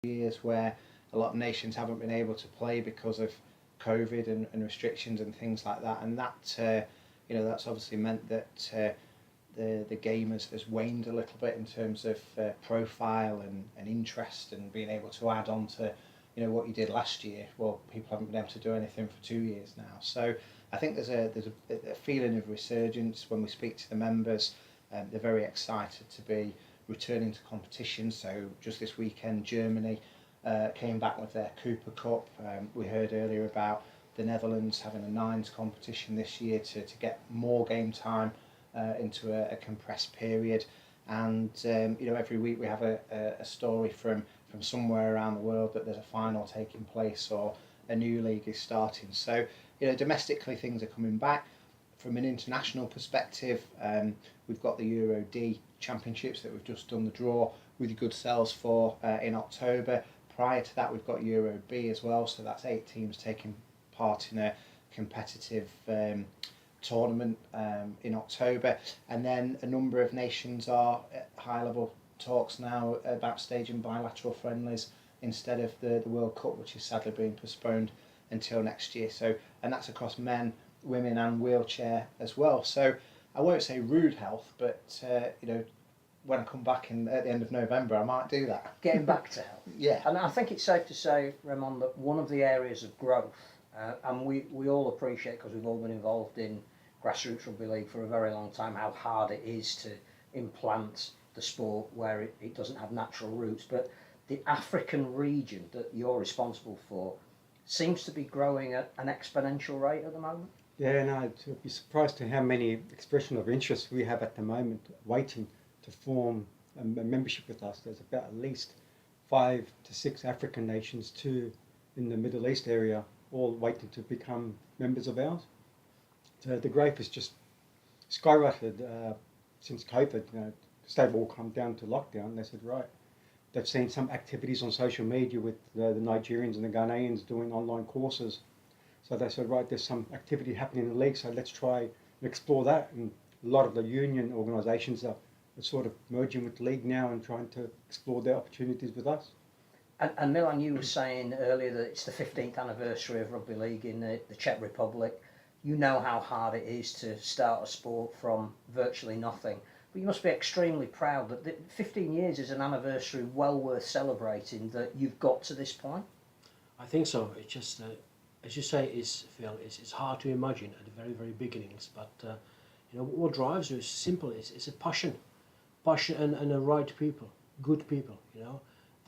years where a lot of nations haven't been able to play because of COVID and restrictions and things like that, and that that's obviously meant that the game has waned a little bit in terms of profile and interest, and being able to add on to what you did last year. Well, people haven't been able to do anything for 2 years now, so I think there's a feeling of resurgence when we speak to the members. They're very excited to be returning to competition. So just this weekend, Germany came back with their Cooper Cup. We heard earlier about the Netherlands having a nines competition this year to get more game time into a compressed period. And every week we have a story from somewhere around the world that there's a final taking place or a new league is starting. So domestically things are coming back. From an international perspective, we've got the Euro D Championships that we've just done the draw with good sales for in October. Prior to that, we've got Euro B as well, so that's 8 teams taking part in a competitive tournament in October. And then a number of nations are at high-level talks now about staging bilateral friendlies instead of the World Cup, which is sadly being postponed until next year. So, and that's across men, women and wheelchair as well. So I won't say rude health, but when I come back at the end of November, I might do that. Getting back to health. Yeah. And I think it's safe to say, Remond, that one of the areas of growth, and we all appreciate, because we've all been involved in grassroots rugby league for a very long time, how hard it is to implant the sport where it doesn't have natural roots. But the African region that you're responsible for seems to be growing at an exponential rate at the moment. Yeah, no, you'd be surprised to how many expression of interest we have at the moment waiting to form a membership with us. There's about at least 5 to 6 African nations, 2 in the Middle East area, all waiting to become members of ours. So the growth has just skyrocketed since COVID. Because they've all come down to lockdown. They said, right, they've seen some activities on social media with the Nigerians and the Ghanaians doing online courses. So they said, right, there's some activity happening in the league, so let's try and explore that. And a lot of the union organisations are sort of merging with the league now and trying to explore their opportunities with us. And Milan, you were saying earlier that it's the 15th anniversary of rugby league in the Czech Republic. You know how hard it is to start a sport from virtually nothing. But you must be extremely proud that 15 years is an anniversary well worth celebrating, that you've got to this point. I think so. It's just, as you say, Phil, it's hard to imagine at the very, very beginnings. But what drives you is simple. It's a passion and the right people, good people.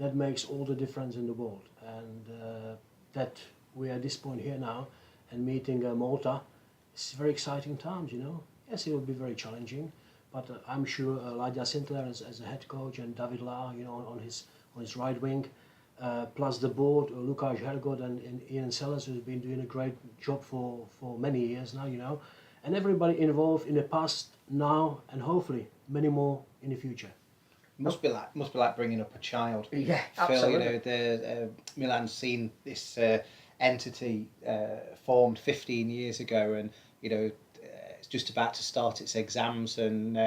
That makes all the difference in the world. And that we are at this point here now and meeting Malta, it's very exciting times. Yes, it will be very challenging. But I'm sure Lydia Sinclair as a head coach, and David La, on his right wing, plus the board, Lukáš Hergod and Ian Sellers, who's been doing a great job for many years now, and everybody involved in the past, now, and hopefully many more in the future. Must be like bringing up a child. Yeah, Phil, absolutely. the Milan's seen this entity formed 15 years ago, and it's just about to start its exams, and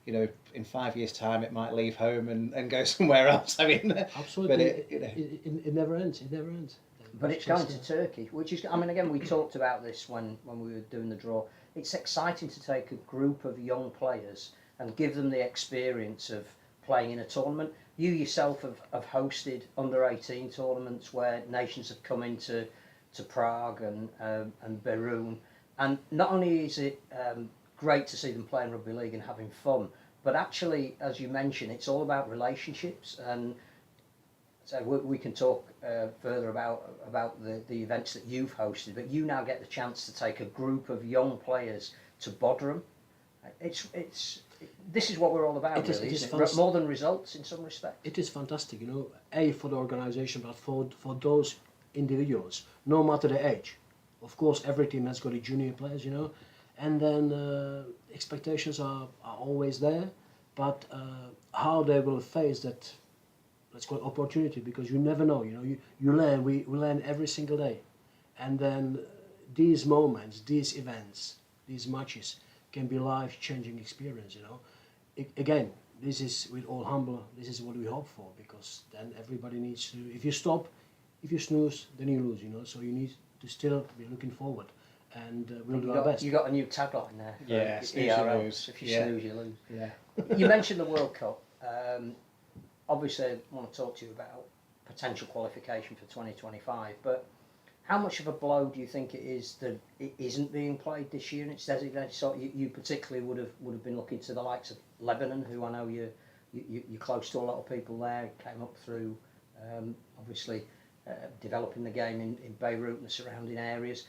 in 5 years' time it might leave home and go somewhere else. I mean, absolutely, but it never ends. It never ends. But it's going to Turkey, which is, again, we talked about this when we were doing the draw. It's exciting to take a group of young players and give them the experience of playing in a tournament. You yourself have hosted under-18 tournaments where nations have come into Prague and Beroun. And not only is it great to see them playing rugby league and having fun, but actually, as you mentioned, it's all about relationships. And so we can talk further about the events that you've hosted, but you now get the chance to take a group of young players to Bodrum. This is what we're all about, really, isn't it? More than results in some respects. It is fantastic, for the organisation, but for those individuals, no matter the age. Of course, every team has got a junior players, and then expectations are always there, but how they will face that, let's call it opportunity, because you never know, you learn, we learn every single day, and then these moments, these events, these matches can be life-changing experience, Again, this is, with all humble, this is what we hope for, because then everybody needs to, if you stop, if you snooze, then you lose, so you need to still be looking forward, and we'll do our best. You got a new tagline there. Yeah, snooze you ERL. lose. If you Yeah. snooze, you lose. Yeah. You mentioned the World Cup. Obviously, I want to talk to you about potential qualification for 2025, but how much of a blow do you think it is that it isn't being played this year and it's designated? So you particularly would have been looking to the likes of Lebanon, who I know you're close to a lot of people there. Came up through obviously developing the game in Beirut and the surrounding areas.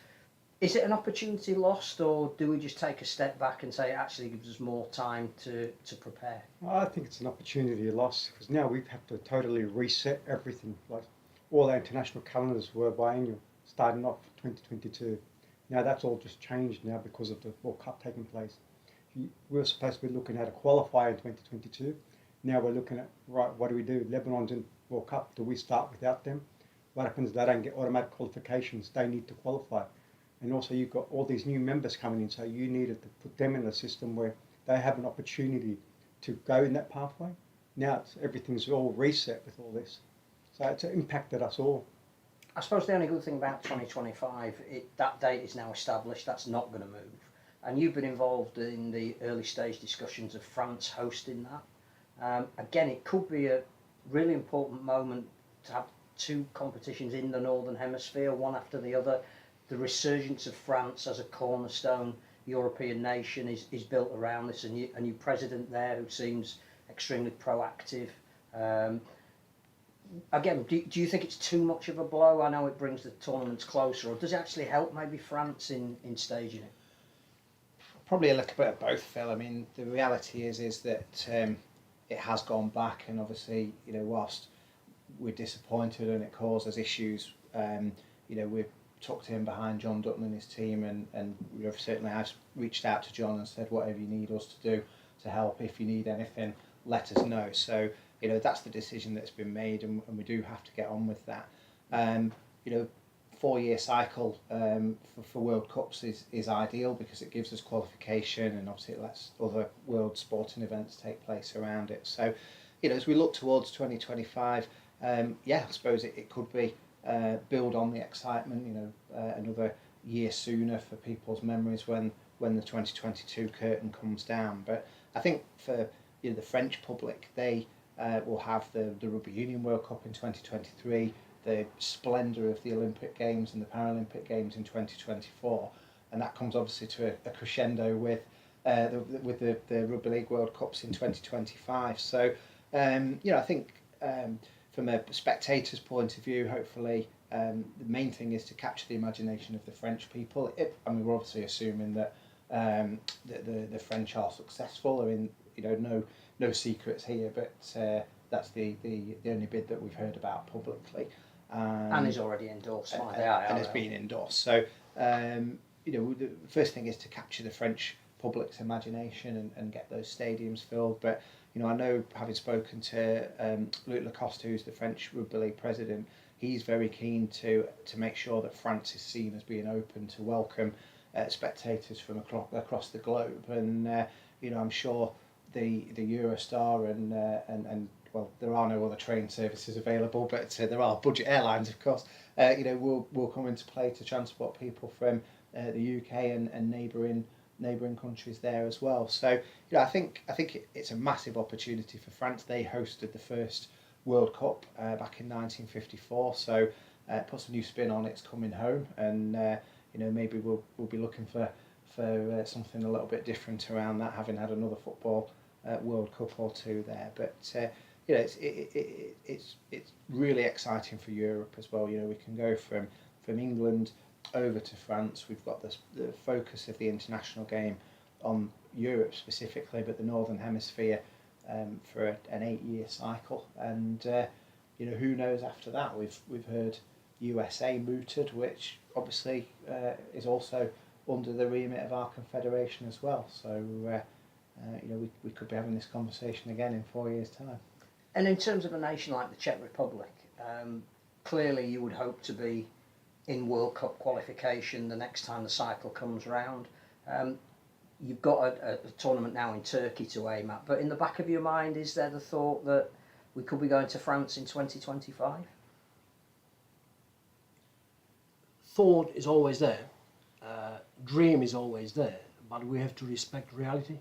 Is it an opportunity lost, or do we just take a step back and say it actually gives us more time to prepare? I think it's an opportunity loss, because now we've had to totally reset everything. Like all our international calendars were biennial, starting off 2022. Now that's all just changed now because of the World Cup taking place. We were supposed to be looking at a qualifier in 2022. Now we're looking at, right, what do we do? Lebanon's in World Cup. Do we start without them? What happens? They don't get automatic qualifications. They need to qualify. And also you've got all these new members coming in, so you needed to put them in a system where they have an opportunity to go in that pathway. Now everything's all reset with all this. So it's impacted us all. I suppose the only good thing about 2025, that date is now established, that's not going to move. And you've been involved in the early stage discussions of France hosting that. Again, it could be a really important moment to have two competitions in the Northern Hemisphere, one after the other. The resurgence of France as a cornerstone European nation is built around this. A new president there who seems extremely proactive. Again, do you think it's too much of a blow? I know it brings the tournaments closer, or does it actually help maybe France in staging it? Probably a little bit of both, Phil. I mean, the reality is that it has gone back, and obviously, whilst we're disappointed and it causes issues, we're tucked in behind John Dutton and his team, and certainly I've reached out to John and said, whatever you need us to do to help, if you need anything, let us know. So, that's the decision that's been made, and we do have to get on with that. 4-year cycle for World Cups is ideal, because it gives us qualification, and obviously it lets other world sporting events take place around it. So, as we look towards 2025, I suppose it could be build on the excitement, another year sooner for people's memories when the 2022 curtain comes down. But I think for the French public, they will have the Rugby Union World Cup in 2023, the splendour of the Olympic Games and the Paralympic Games in 2024, and that comes obviously to a crescendo with the Rugby League World Cups in 2025. So I think from a spectator's point of view, hopefully the main thing is to capture the imagination of the French people. We're obviously assuming that the French are successful. No secrets here, but that's the only bid that we've heard about publicly. And is already endorsed by the and has been endorsed. So the first thing is to capture the French public's imagination and get those stadiums filled. But I know, having spoken to Luc Lacoste, who's the French Rugby League president, he's very keen to make sure that France is seen as being open to welcome spectators from across the globe. And I'm sure the Eurostar and well, there are no other train services available, but there are budget airlines, of course. Will come into play to transport people from the UK and neighbouring countries there as well. So I think it's a massive opportunity for France. They hosted the first World Cup back in 1954, so it puts a new spin on its coming home, and maybe we'll be looking for something a little bit different around that, having had another football World Cup or two there. But it's really exciting for Europe as well. We can go from England over to France. We've got the focus of the international game on Europe specifically, but the Northern Hemisphere for an 8-year cycle. And who knows after that? We've heard USA mooted, which obviously is also under the remit of our confederation as well. So we could be having this conversation again in 4 years' time. And in terms of a nation like the Czech Republic, clearly you would hope to be in World Cup qualification the next time the cycle comes round. you've got a tournament now in Turkey to aim at, but in the back of your mind, is there the thought that we could be going to France in 2025? Thought is always there, dream is always there, but we have to respect reality.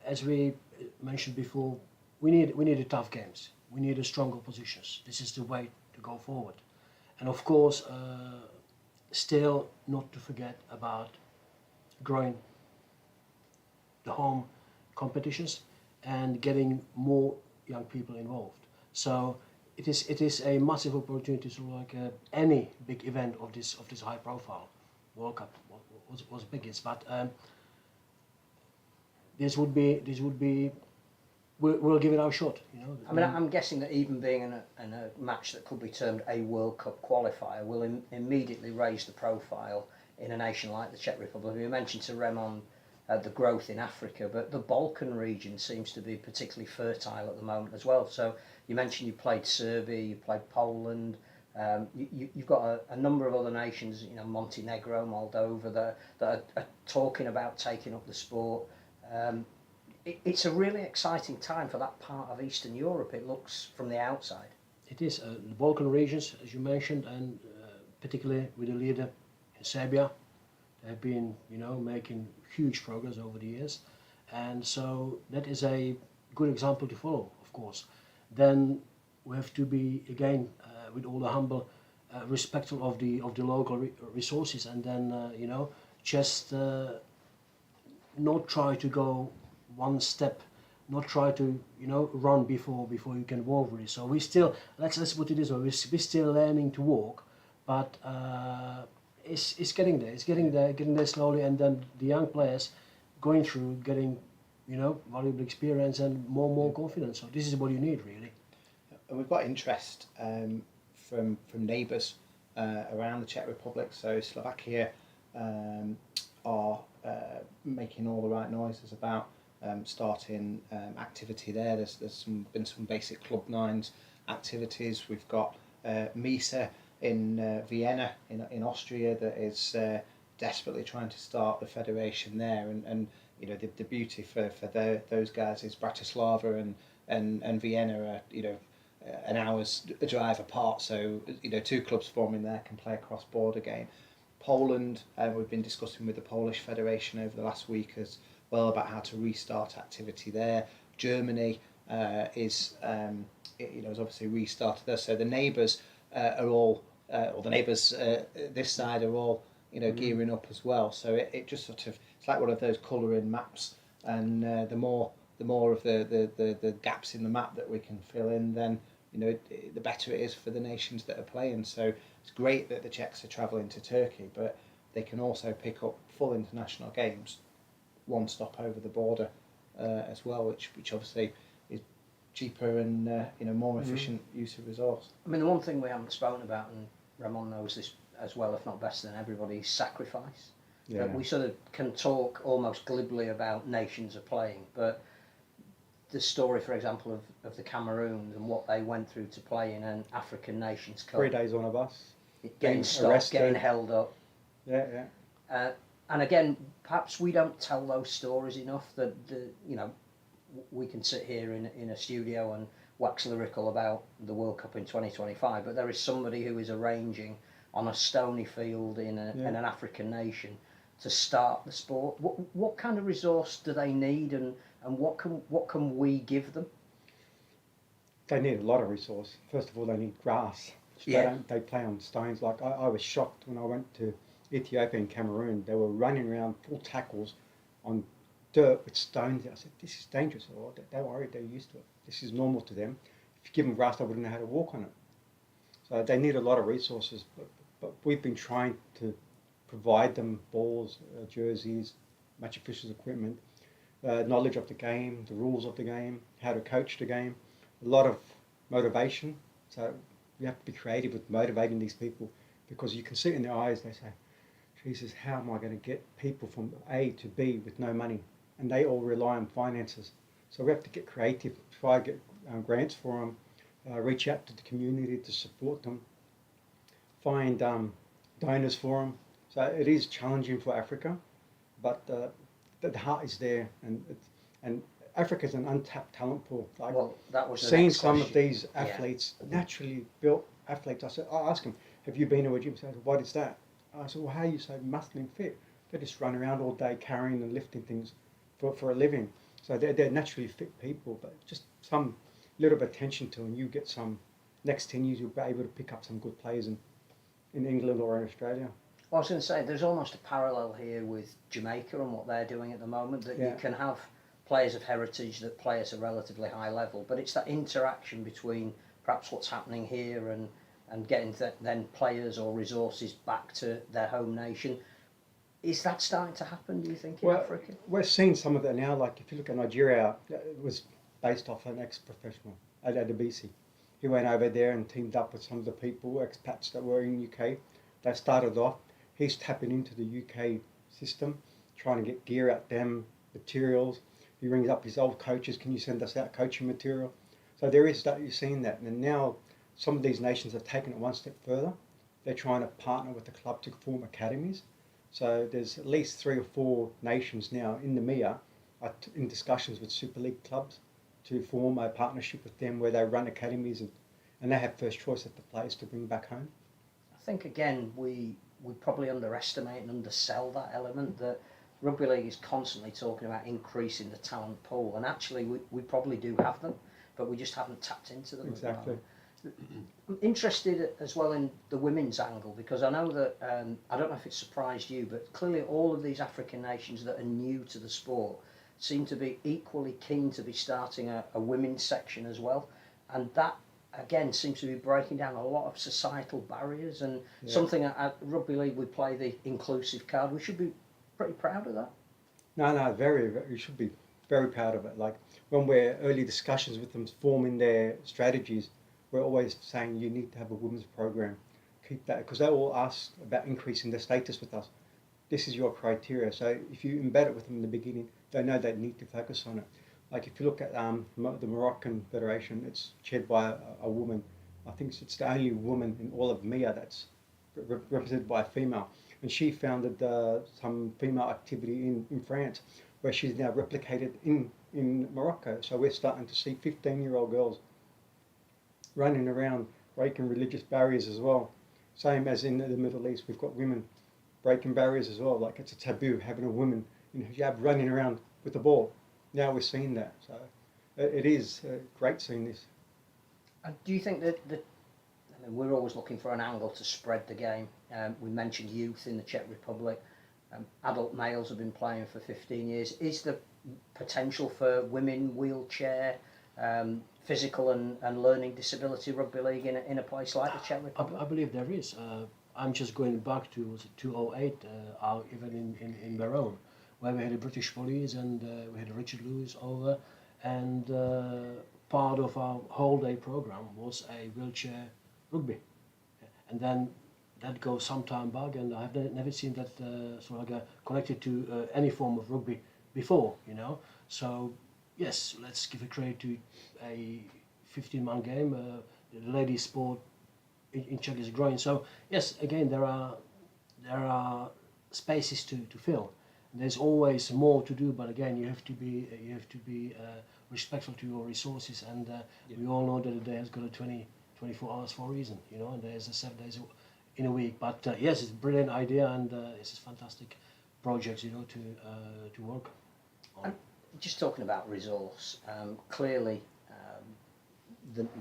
As we mentioned before, we need the tough games. We need the stronger positions. This is the way to go forward, and of course, still not to forget about growing the home competitions and getting more young people involved. So it is a massive opportunity to like any big event of this high profile. World Cup was biggest, but this would be we'll give it our shot. I mean, I'm guessing that even being in a match that could be termed a World Cup qualifier will immediately raise the profile in a nation like the Czech Republic. You mentioned to Remond the growth in Africa, but the Balkan region seems to be particularly fertile at the moment as well. So you mentioned you played Serbia, you played Poland, you've got a number of other nations, Montenegro, Moldova, that are talking about taking up the sport. It's a really exciting time for that part of Eastern Europe, it looks from the outside. It is. The Balkan regions, as you mentioned, and particularly with the leader in Serbia, they have been, making huge progress over the years. And so that is a good example to follow, of course. Then we have to be, again, with all the humble, respectful of the local resources, and then, just not try to go one step, not try to run before you can walk really. So we still, let's put it this way, we're still learning to walk, but it's getting there. It's getting there slowly, and then the young players going through, getting valuable experience and more confidence. So this is what you need really. And we've got interest from neighbours around the Czech Republic. So Slovakia are making all the right noises about starting activity there. There's been some basic club nines activities. We've got Misa in Vienna in Austria that is desperately trying to start the federation there, and the beauty for those guys is Bratislava and Vienna are an hour's drive apart, so two clubs forming there can play a cross-border game. Poland, we've been discussing with the Polish Federation over the last week as well about how to restart activity there. Germany is obviously restarted there, so the neighbours are all, or the neighbours this side are all gearing up as well. So it just sort of, it's like one of those colouring maps, and the more of the gaps in the map that we can fill in, then the better it is for the nations that are playing. So it's great that the Czechs are travelling to Turkey, but they can also pick up full international games, one stop over the border as well, which obviously is cheaper and more efficient use of resource. I mean, the one thing we haven't spoken about, and Remond knows this as well, if not better than everybody, is sacrifice. Yeah. We sort of can talk almost glibly about nations are playing, but the story, for example, of the Cameroons and what they went through to play in an African Nations Cup. 3 days on a bus. Getting stopped, arrested. getting held up. Yeah. And again, perhaps we don't tell those stories enough, that we can sit here in a studio and wax lyrical about the World Cup in 2025, but there is somebody who is arranging on a stony field in an African nation to start the sport. What kind of resource do they need, and what can we give them? They need a lot of resource. First of all, they need grass. They play on stones. Like I was shocked when I went to Ethiopia and Cameroon. They were running around full tackles on dirt with stones. I said, this is dangerous. Oh, don't worry, they're used to it. This is normal to them. If you give them grass, they wouldn't know how to walk on it. So they need a lot of resources, but we've been trying to provide them balls, jerseys, match officials' equipment, knowledge of the game, the rules of the game, how to coach the game, a lot of motivation. So we have to be creative with motivating these people, because you can see it in their eyes. They say, Jesus, how am I going to get people from A to B with no money? And they all rely on finances. So we have to get creative, try to get grants for them, reach out to the community to support them, find donors for them. So it is challenging for Africa. but the heart is there, and Africa's an untapped talent pool. Like, Well, that was the seeing next some of question. these athletes, naturally built athletes, I ask them, have you been to a gym? I said, what is that? I said, well, how are you so muscular and fit? They just run around all day carrying and lifting things for a living. So they're naturally fit people, but just some little bit of attention to, and you get some, next 10 years you'll be able to pick up some good players in England or in Australia. Well, I was going to say, there's almost a parallel here with Jamaica and what they're doing at the moment, that you can have players of heritage that play at a relatively high level, but it's that interaction between perhaps what's happening here and getting then players or resources back to their home nation. Is that starting to happen, do you think, in Africa? We're seeing some of that now. Like if you look at Nigeria, it was based off an ex-professional, Adebisi. He went over there and teamed up with some of the people, expats that were in UK. They started off. He's tapping into the UK system, trying to get gear out them, materials. He rings up his old coaches, can you send us out coaching material? So there is that, you're seeing that. And now some of these nations have taken it one step further. They're trying to partner with the club to form academies. So there's at least 3 or 4 nations now in the MIA are in discussions with Super League clubs to form a partnership with them where they run academies and they have first choice of the players to bring back home. I think, again, we probably underestimate and undersell that element, that Rugby League is constantly talking about increasing the talent pool, and actually we probably do have them, but we just haven't tapped into them. Exactly. I'm interested as well in the women's angle, because I know that, I don't know if it surprised you, but clearly all of these African nations that are new to the sport seem to be equally keen to be starting a women's section as well, and that again seems to be breaking down a lot of societal barriers, and something at Rugby League we play the inclusive card. We should be pretty proud of that. No, very, you should be very proud of it. Like when we're early discussions with them forming their strategies, we're always saying you need to have a women's program. Keep that, because they all ask about increasing their status with us. This is your criteria. So if you embed it with them in the beginning, they know they need to focus on it. Like if you look at the Moroccan Federation, it's chaired by a woman. I think it's the only woman in all of MIA that's represented by a female. And she founded some female activity in France, where she's now replicated in Morocco. So we're starting to see 15-year-old girls running around breaking religious barriers as well. Same as in the Middle East, we've got women breaking barriers as well. Like it's a taboo having a woman in hijab running around with the ball. Now we're seeing that. So it is great seeing this. And do you think that I mean, we're always looking for an angle to spread the game? We mentioned youth in the Czech Republic. Adult males have been playing for 15 years. Is there potential for women, wheelchair, physical and learning disability rugby league in a place like the Czech Republic? I believe there is. I'm just going back to 2008, our event in Barone, where we had the British police and we had Richard Lewis over, and part of our whole day program was a wheelchair rugby, and then that goes some time back, and I've never seen that sort of like connected to any form of rugby before, you know. So yes, let's give a credit to a 15-man game. The ladies' sport in Czech is growing. So yes, again there are spaces to fill. There's always more to do, but again you have to be respectful to your resources, and we all know that a day has got a 24 hours for a reason, you know, and there's 7 days in a week. But yes, it's a brilliant idea, and it's a fantastic project, you know, to work on. And just talking about resource, clearly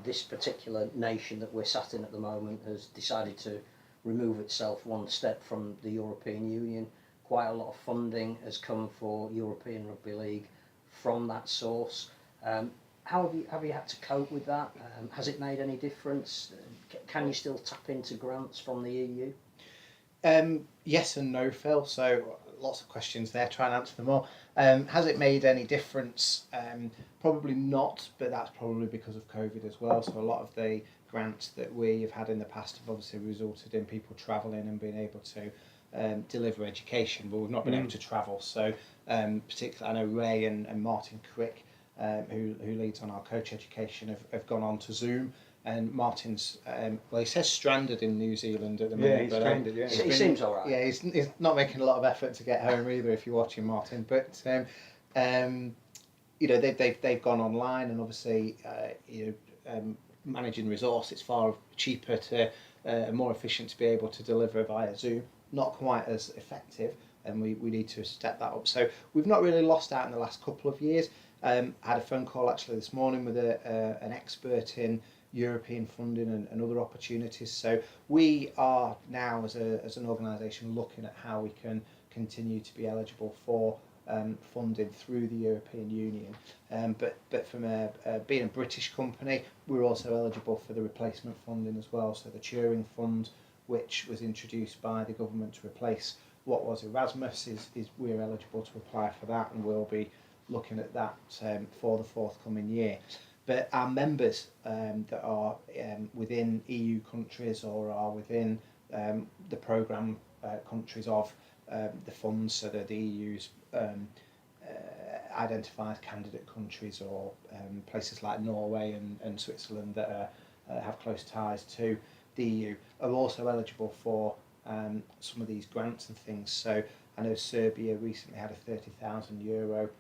this particular nation that we're sat in at the moment has decided to remove itself one step from the European Union. Quite a lot of funding has come for European Rugby League from that source. How have you had to cope with that? Has it made any difference? Can you still tap into grants from the EU? Yes and no, Phil. So lots of questions there. Try and answer them all. Has it made any difference? Probably not, but that's probably because of COVID as well. So a lot of the grants that we have had in the past have obviously resulted in people travelling and being able to deliver education, but we've not been able to travel. So particularly, I know Ray and Martin Crick, who leads on our coach education, have gone on to Zoom and Martin's well, he says stranded in New Zealand at the Yeah, moment. he's but, stranded. Yeah, He seems all right. Yeah, he's not making a lot of effort to get home either. If you're watching Martin, but you know, they've gone online, and obviously you know, managing resource, it's far cheaper to more efficient to be able to deliver via Zoom. Not quite as effective, and we need to step that up. So we've not really lost out in the last couple of years. I had a phone call actually this morning with an expert in European funding and other opportunities. So we are now as an organisation looking at how we can continue to be eligible for funding through the European Union. But from being a British company, we're also eligible for the replacement funding as well. So the Turing Fund, which was introduced by the government to replace what was Erasmus, is we're eligible to apply for that, and we'll be looking at that for the forthcoming year. But our members that are within EU countries or are within the programme countries of the funds, so that the EU's identified candidate countries, or places like Norway and Switzerland that have close ties to the EU, are also eligible for some of these grants and things. So I know Serbia recently had a €30,000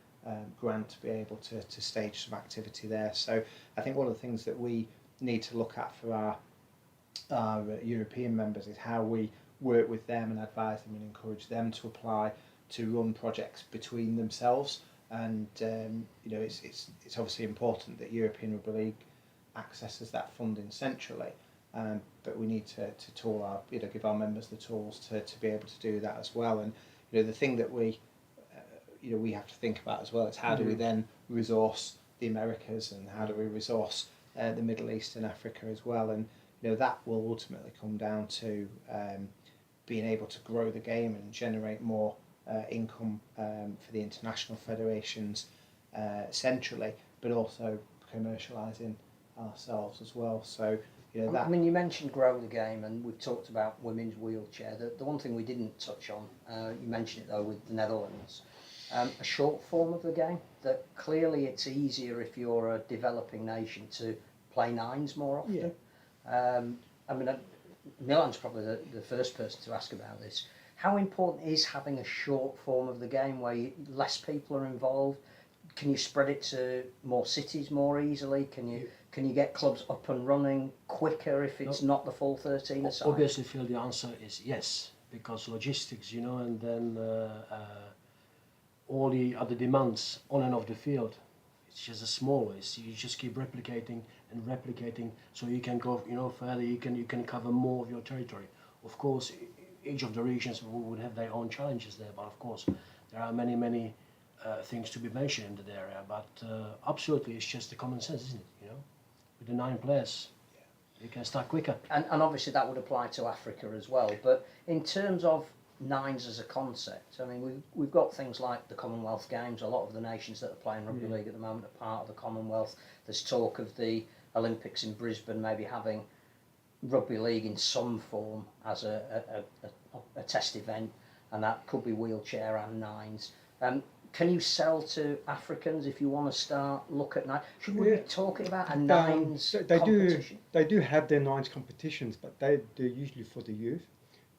grant to be able to stage some activity there. So I think one of the things that we need to look at for our European members is how we work with them and advise them and encourage them to apply to run projects between themselves. And you know, it's obviously important that European Rugby League accesses that funding centrally, but we need to tool our, you know, give our members the tools to be able to do that as well. And you know, the thing that we you know, we have to think about as well is how do we then resource the Americas, and how do we resource the Middle East and Africa as well. And you know, that will ultimately come down to being able to grow the game and generate more income for the international federations centrally, but also commercialising ourselves as well. So you know, that, I mean, you mentioned grow the game, and we've talked about women's wheelchair. The one thing we didn't touch on, you mentioned it though with the Netherlands, a short form of the game, that clearly it's easier if you're a developing nation to play nines more often. Yeah. I mean, Milan's probably the first person to ask about this. How important is having a short form of the game where less people are involved? Can you spread it to more cities more easily? Can you get clubs up and running quicker if it's not the full 13 aside? Obviously, Phil, the answer is yes, because logistics, you know, and then all the other demands on and off the field. It's just a small. You just keep replicating and replicating, so you can go, you know, further. You can cover more of your territory. Of course, each of the regions would have their own challenges there, but of course, there are many things to be mentioned in that area. But absolutely, it's just the common sense, isn't it? You know, with the 9 players, you can start quicker. And obviously that would apply to Africa as well. But in terms of nines as a concept, I mean, we've got things like the Commonwealth Games. A lot of the nations that are playing rugby league at the moment are part of the Commonwealth. There's talk of the Olympics in Brisbane maybe having rugby league in some form as a test event, and that could be wheelchair and nines. Can you sell to Africans if you want to start look at nines? Should we be talking about a nines competition? They do have their nines competitions, but they're usually for the youth.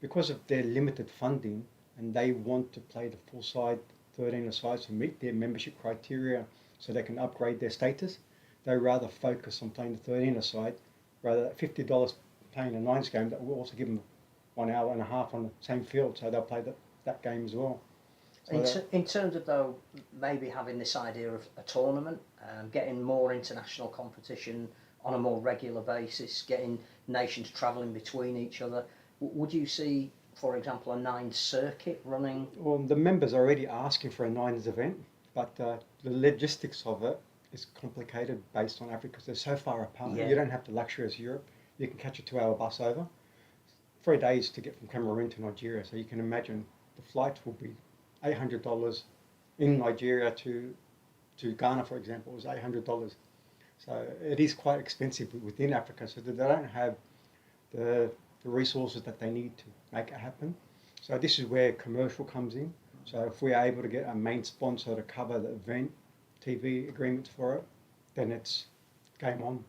Because of their limited funding, and they want to play the full side 13-a-side to meet their membership criteria so they can upgrade their status, they rather focus on playing the 13-a-side rather than $50 playing a nines game that will also give them 1 hour and a half on the same field, so they'll play that game as well. So in terms of, though, maybe having this idea of a tournament, getting more international competition on a more regular basis, getting nations travelling between each other, would you see, for example, a nines circuit running? Well, the members are already asking for a nines event, but the logistics of it is complicated based on Africa because they're so far apart. Yeah. You don't have the luxury as Europe. You can catch a 2-hour bus over. 3 days to get from Cameroon to Nigeria, so you can imagine the flight will be $800 in Nigeria to Ghana, for example, is $800. So it is quite expensive within Africa, so they don't have the resources that they need to make it happen. So this is where commercial comes in. So if we're able to get a main sponsor to cover the event, TV agreements for it, then it's game on.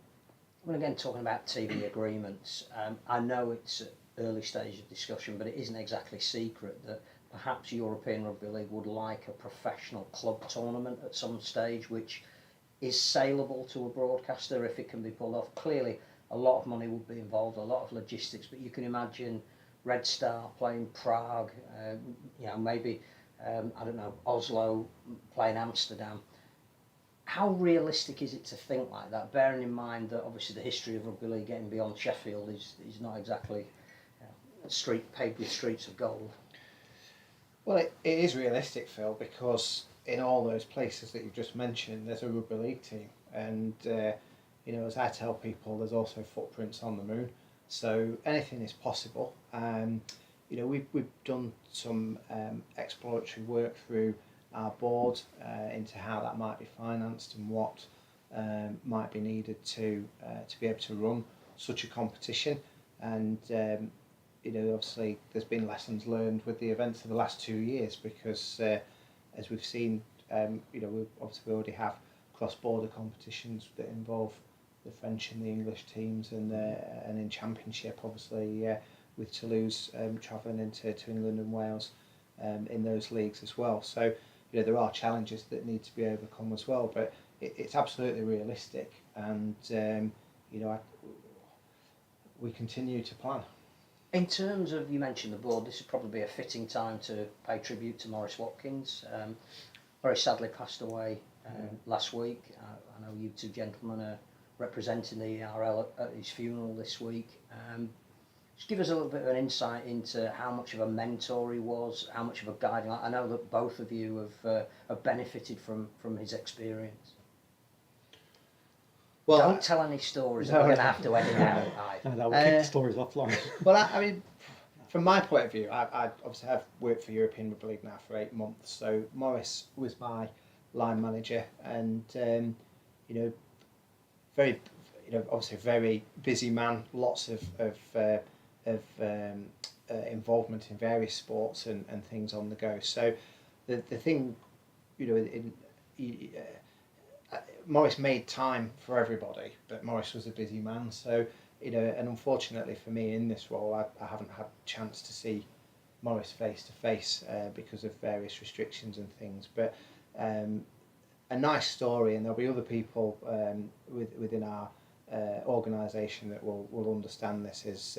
Well, again, talking about TV agreements, I know it's at early stage of discussion, but it isn't exactly secret that perhaps European Rugby League would like a professional club tournament at some stage, which is saleable to a broadcaster if it can be pulled off. Clearly, a lot of money would be involved, a lot of logistics, but you can imagine Red Star playing Prague, maybe, I don't know, Oslo playing Amsterdam. How realistic is it to think like that, bearing in mind that obviously the history of rugby league getting beyond Sheffield is not exactly a street paved with streets of gold? Well, it is realistic, Phil, because in all those places that you've just mentioned, there's a rugby league team, and as I tell people, there's also footprints on the moon, so anything is possible. We've done some exploratory work through our board into how that might be financed and what might be needed to be able to run such a competition. And obviously there's been lessons learned with the events of the last 2 years, because as we've seen, we already have cross-border competitions that involve the French and the English teams, and in Championship, obviously, with Toulouse travelling into England and Wales in those leagues as well. So there are challenges that need to be overcome as well, but it's absolutely realistic, and we continue to plan. In terms of, you mentioned the board, this would probably be a fitting time to pay tribute to Maurice Watkins. Very sadly passed away last week. I know you two gentlemen are representing the ERL at his funeral this week. Just give us a little bit of an insight into how much of a mentor he was, how much of a guiding light. I know that both of you have benefited from his experience. Well, don't tell any stories. No, we're going to have to edit out. No, we'll keep the stories offline. Well, I mean, from my point of view, I obviously have worked for European Rugby League now for 8 months. So Maurice was my line manager, and very, obviously a very busy man. Lots of involvement in various sports and things on the go. So the thing, Maurice made time for everybody, but Maurice was a busy man. So and unfortunately for me in this role, I haven't had a chance to see Maurice face to face because of various restrictions and things. But a nice story, and there'll be other people within our organisation that will understand this, is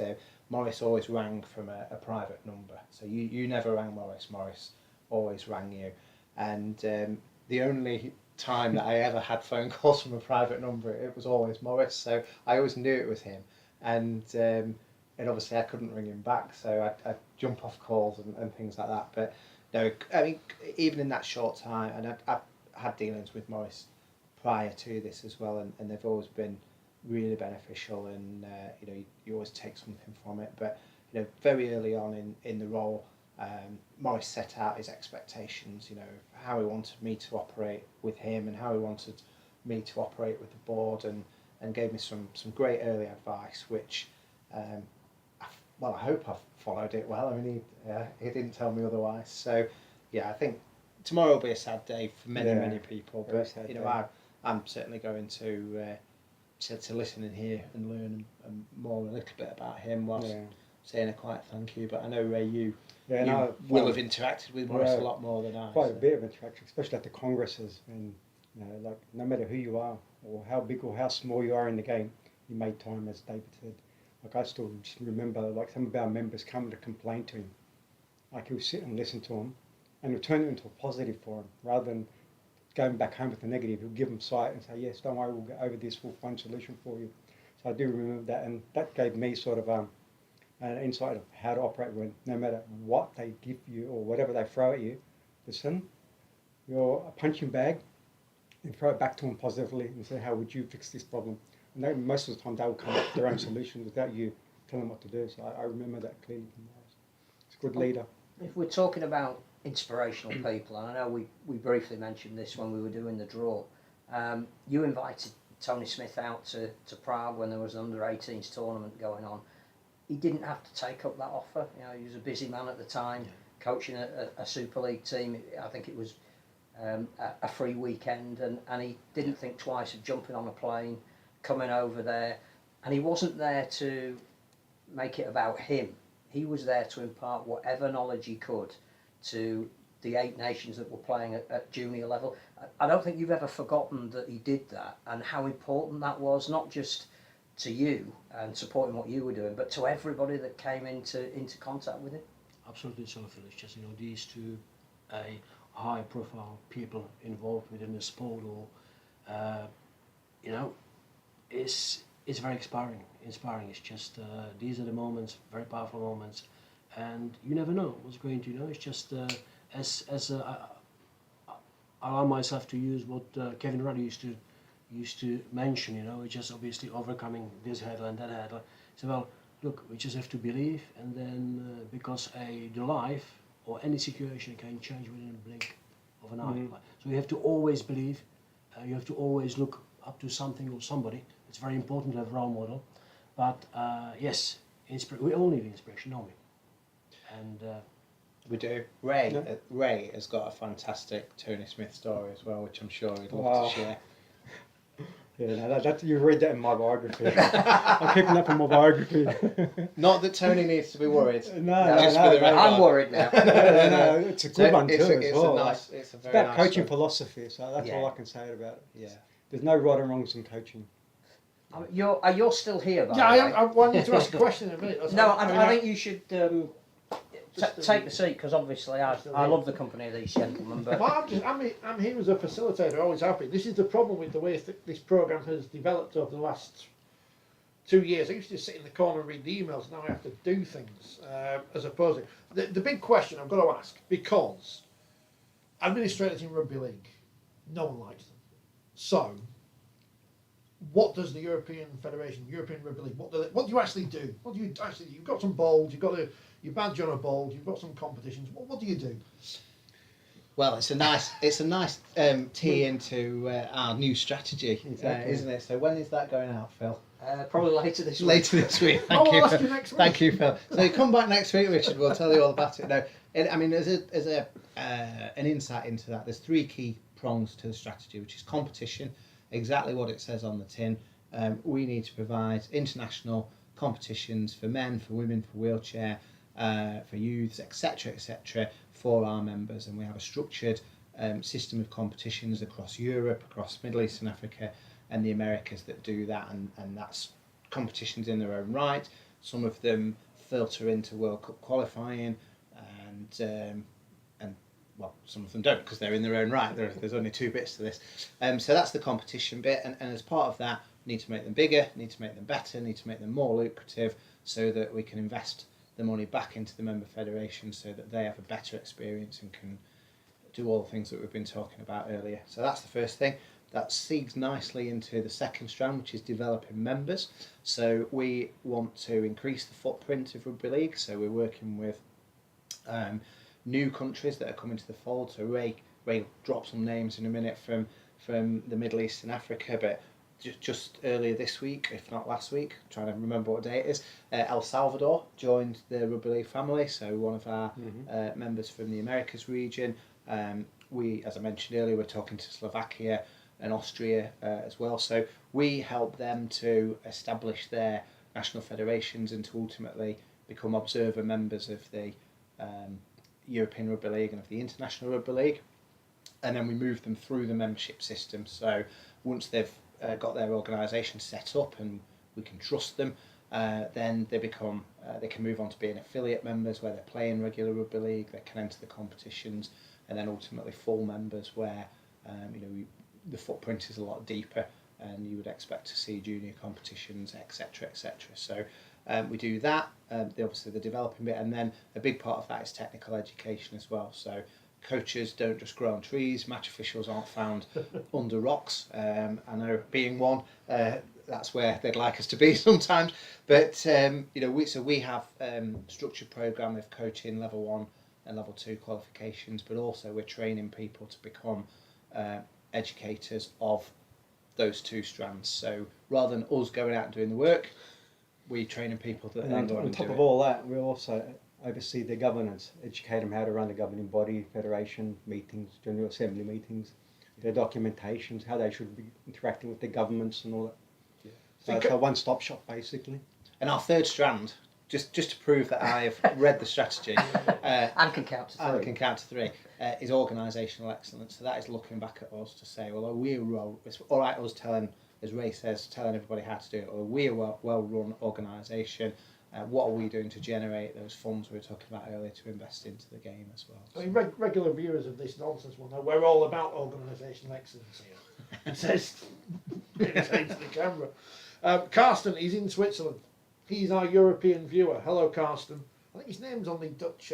Maurice always rang from a private number. So you never rang Maurice, Maurice always rang you. And the only time that I ever had phone calls from a private number, it was always Maurice. So I always knew it was him. And obviously I couldn't ring him back, so I'd jump off calls and things like that. But no, I mean, even in that short time, and I've had dealings with Maurice prior to this as well, and they've always been really beneficial, and you always take something from it. But very early on in the role, Maurice set out his expectations, how he wanted me to operate with him and how he wanted me to operate with the board, and gave me some great early advice, which I hope I've followed it well. I mean, he didn't tell me otherwise. So yeah, I think tomorrow will be a sad day for many people, but I'm certainly going to listen and hear and learn more a little bit about him whilst saying a quiet thank you. But I know, Ray, you will have interacted with Maurice a lot more than I. Quite a bit of interaction, especially at the congresses, and like no matter who you are or how big or how small you are in the game, you made time, as David said. Like I still just remember, like some of our members coming to complain to him, like he'll sit and listen to them, and he'll turn it into a positive for him rather than going back home with the negative. He'll give them sight and say, yes, don't worry, we'll get over this, we'll find a solution for you. So I do remember that, and that gave me sort of an insight of how to operate when no matter what they give you or whatever they throw at you, listen, you're a punching bag, and throw it back to them positively and say, how would you fix this problem? And they, most of the time they will come up with their own solution without you telling them what to do. So I remember that clearly. It's a good leader. If we're talking about inspirational people, and I know we briefly mentioned this when we were doing the draw, you invited Tony Smith out to Prague when there was an under-18s tournament going on. He didn't have to take up that offer. He was a busy man at the time, coaching a Super League team. I think it was a free weekend, and he didn't think twice of jumping on a plane, coming over there, And he wasn't there to make it about him. He was there to impart whatever knowledge he could to the 8 nations that were playing at junior level. I don't think you've ever forgotten that he did that and how important that was, not just to you and supporting what you were doing, but to everybody that came into contact with him. Absolutely so, Phil. It's just, these two high profile people involved within the sport, or it's very inspiring. It's just these are the moments, very powerful moments, and you never know what's going to. It's just I allow myself to use what Kevin Rudd used to mention. It's just obviously overcoming this hurdle and that hurdle. So well, look, we just have to believe, and then because the life or any situation can change within a blink of an eye. So you have to always believe. You have to always look up to something or somebody. It's very important to have a role model. But yes, we all need inspiration, don't we? And we do. Ray has got a fantastic Tony Smith story as well, which I'm sure he'd love to share. Yeah, no, you read that in my biography. I'm keeping up on my biography. Not that Tony needs to be worried. No, I'm worried now. No, it's a good one too as well. It's about nice coaching story. philosophy, so that's all I can say about it. Yeah. There's no right and wrongs in coaching. You're still here, by the way. I wanted to ask a question in a minute. No, I think you should take the seat, because obviously I love the company of these gentlemen. But Well, I'm here as a facilitator, always happy. This is the problem with the way this programme has developed over the last 2 years. I used to sit in the corner and read the emails, now I have to do things as opposed to... The big question I've got to ask, because administrators in rugby league, no one likes them. So, what does the European Federation, European Rugby League, what do you actually do? What do you actually do? You've got some bowls, you've got your badge on a bowl, you've got some competitions. What do you do? Well, it's a nice tee into our new strategy, isn't it? So when is that going out, Phil? probably later this week. Later this week. I'll ask you next week. Thank you, Phil. So come back next week, Richard. We'll tell you all about it. No, I mean, as an insight into that, there's 3 key prongs to the strategy, which is competition, exactly what it says on the tin. We need to provide international competitions for men, for women, for wheelchair, for youths, etc., for our members, and we have a structured system of competitions across Europe, across Middle East and Africa, and the Americas that do that, and that's competitions in their own right. Some of them filter into World Cup qualifying, and well, some of them don't because they're in their own right. There's only 2 bits to this. So that's the competition bit, and as part of that, we need to make them bigger, need to make them better, need to make them more lucrative, so that we can invest the money back into the member federations so that they have a better experience and can do all the things that we've been talking about earlier. So that's the first thing. That segues nicely into the second strand, which is developing members. So we want to increase the footprint of Rugby League, so we're working with new countries that are coming to the fold. So Ray will drop some names in a minute from the Middle East and Africa, but just earlier this week, if not last week, I'm trying to remember what day it is, El Salvador joined the Rugby League family, so one of our members from the Americas region. We, as I mentioned earlier, we're talking to Slovakia and Austria as well, so we help them to establish their national federations and to ultimately become observer members of the European Rugby League and of the International Rugby League, and then we move them through the membership system. So once they've got their organisation set up and we can trust them, then they can move on to being affiliate members where they're playing regular rugby league, they can enter the competitions, and then ultimately full members where the footprint is a lot deeper and you would expect to see junior competitions, etc. So we do that, obviously the developing bit, and then a big part of that is technical education as well. So coaches don't just grow on trees, match officials aren't found under rocks. I know being one, that's where they'd like us to be sometimes, but we have structured programme of coaching level 1 and level 2 qualifications, but also we're training people to become educators of those 2 strands. So rather than us going out and doing the work, we training people that then go on top of all that, we also oversee their governance, educate them how to run the governing body, federation meetings, general assembly meetings, their documentations, how they should be interacting with the governments and all that. Yeah. So it's a one-stop shop, basically. And our third strand, just to prove that I have read the strategy, And can count to three. and can count to three, is organisational excellence. So that is looking back at us to say, well, it's all right us telling, as Ray says, telling everybody how to do it, or we're a well-run organisation. What are we doing to generate those funds we were talking about earlier to invest into the game as well? I mean, regular viewers of this nonsense will know we're all about organisational excellence here. It says to the camera. Carsten, he's in Switzerland. He's our European viewer. Hello, Carsten. I think his name's on the Dutch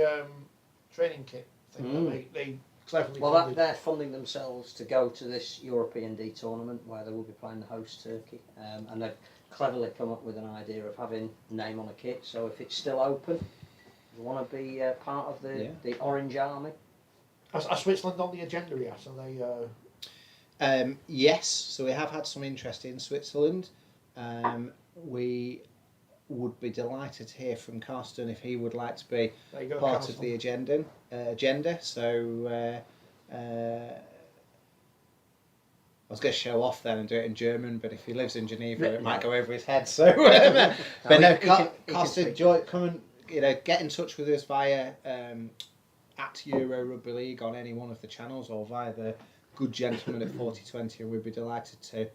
training kit thing that they cleverly funded. They're funding themselves to go to this European D tournament where they will be playing the host Turkey, and they've cleverly come up with an idea of having name on a kit. So if it's still open, you want to be part of the Orange Army. Are Switzerland on the agenda yet? Are they? Yes, so we have had some interest in Switzerland. We would be delighted to hear from Carsten if he would like to be part of the agenda. So I was going to show off then and do it in German, but if he lives in Geneva, it might go over his head. So, but no, Carsten, come and get in touch with us via at Euro Rugby League on any one of the channels, or via the good gentleman at Forty20, and we'd be delighted to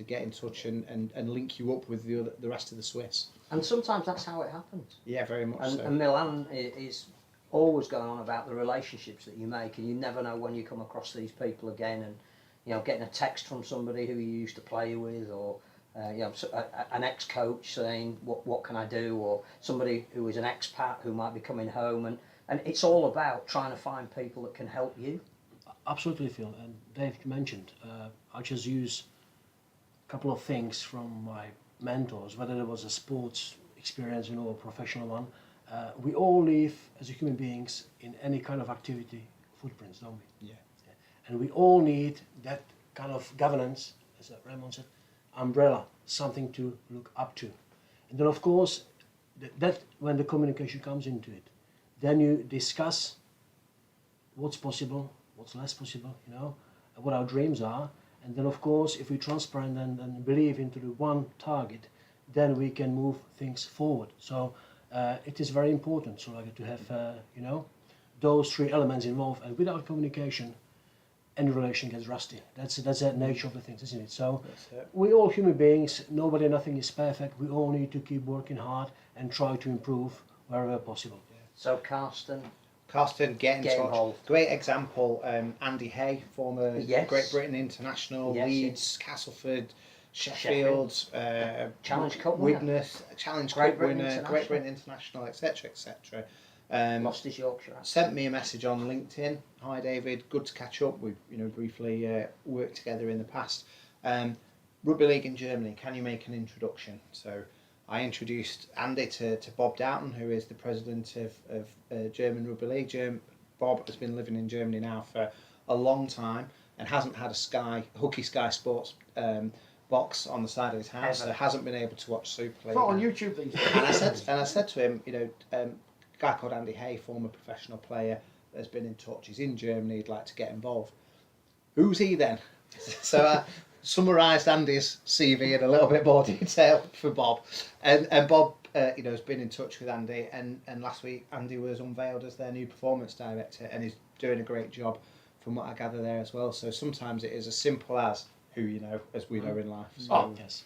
get in touch and link you up with the rest of the Swiss. And sometimes that's how it happens. Yeah, very much so. And Milan is always going on about the relationships that you make, and you never know when you come across these people again, and getting a text from somebody who you used to play with, or an ex-coach saying what can I do, or somebody who is an expat who might be coming home, and it's all about trying to find people that can help you. Absolutely, Phil. And Dave mentioned, I just use a couple of things from my mentors, whether it was a sports experience, or a professional one. We all leave as human beings in any kind of activity footprints, don't we? Yeah. And we all need that kind of governance, as Remond said, umbrella, something to look up to. And then, of course, that when the communication comes into it, then you discuss what's possible, what's less possible, what our dreams are. And then, of course, if we're transparent and believe into the one target, then we can move things forward. So it is very important to have, those three elements involved. And without communication, any relation gets rusty. That's the nature of the things, isn't it? So we're all human beings. Nobody, nothing is perfect. We all need to keep working hard and try to improve wherever possible. Yeah. So Carsten, get in touch. Involved. Great example. Andy Hay, former Great Britain international, Leeds, Castleford, Sheffield, Challenge Cup winner, Widnes, Challenge Great Cup Britain winner, International. Great Britain international, etc., etc. lost his Yorkshire accent. Sent me a message on LinkedIn. Hi David, good to catch up. We've briefly worked together in the past. Rugby League in Germany. Can you make an introduction? So I introduced Andy to Bob Doughton, who is the president of German Rugby League. Bob has been living in Germany now for a long time and hasn't had a hooky Sky Sports box on the side of his house. So hasn't been able to watch Super League. It's not on YouTube these days. And I said to him, a guy called Andy Hay, former professional player, has been in touch. He's in Germany. He'd like to get involved. Who's he then? So I summarised Andy's CV in a little bit more detail for Bob, and Bob, has been in touch with Andy, and last week Andy was unveiled as their new performance director, and he's doing a great job, from what I gather there as well. So sometimes it is as simple as who you know, as we know in life. So, Yes.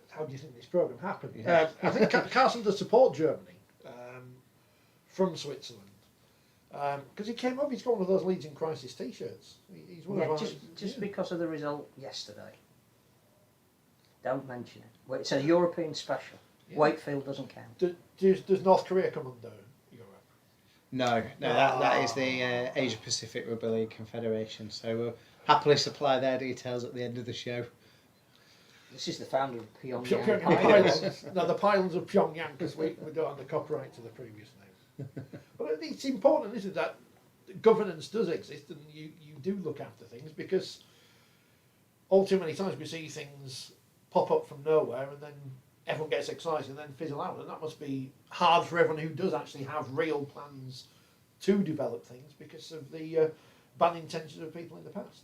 How do you think this programme happened? Yeah. I think Carsten does support Germany from Switzerland. Because he came up, he's got one of those Leeds in Crisis t-shirts. He's one of our, just because of the result yesterday. Don't mention it. Well, it's a European special. Yeah. Wakefield doesn't count. Does North Korea come under Europe? No, that is the Asia Pacific Rugby League Confederation. So we'll happily supply their details at the end of the show. This is the founder of Pyongyang. Pyongyang Pylons. No, the Pylons of Pyongyang, because we don't have the copyright to the previous name. But it's important, isn't it, that governance does exist and you do look after things, because all too many times we see things pop up from nowhere and then everyone gets excited and then fizzle out, and that must be hard for everyone who does actually have real plans to develop things because of the bad intentions of people in the past.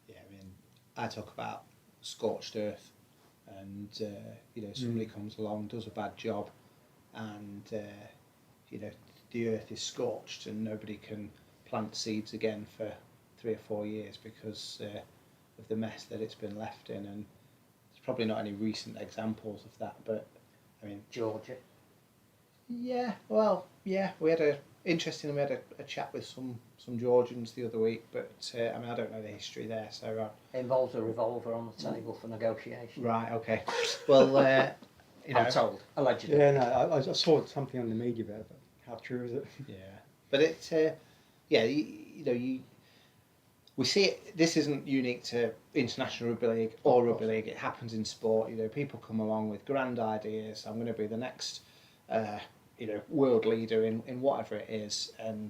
Yeah, I mean, I talk about scorched earth and somebody comes along, does a bad job, and the earth is scorched and nobody can plant seeds again for 3 or 4 years because of the mess that it's been left in. And there's probably not any recent examples of that, but I mean, Georgia. yeah, we had a chat with some Georgians the other week, but I mean, I don't know the history there, so It involves a revolver on the table for negotiation. right, okay. Well, I'm told, allegedly. Yeah, no, I saw something on the media about it, but how true is it? yeah, but it's we see it. This isn't unique to international rugby league or rugby league. It happens in sport. People come along with grand ideas. I'm going to be the next, world leader in whatever it is, and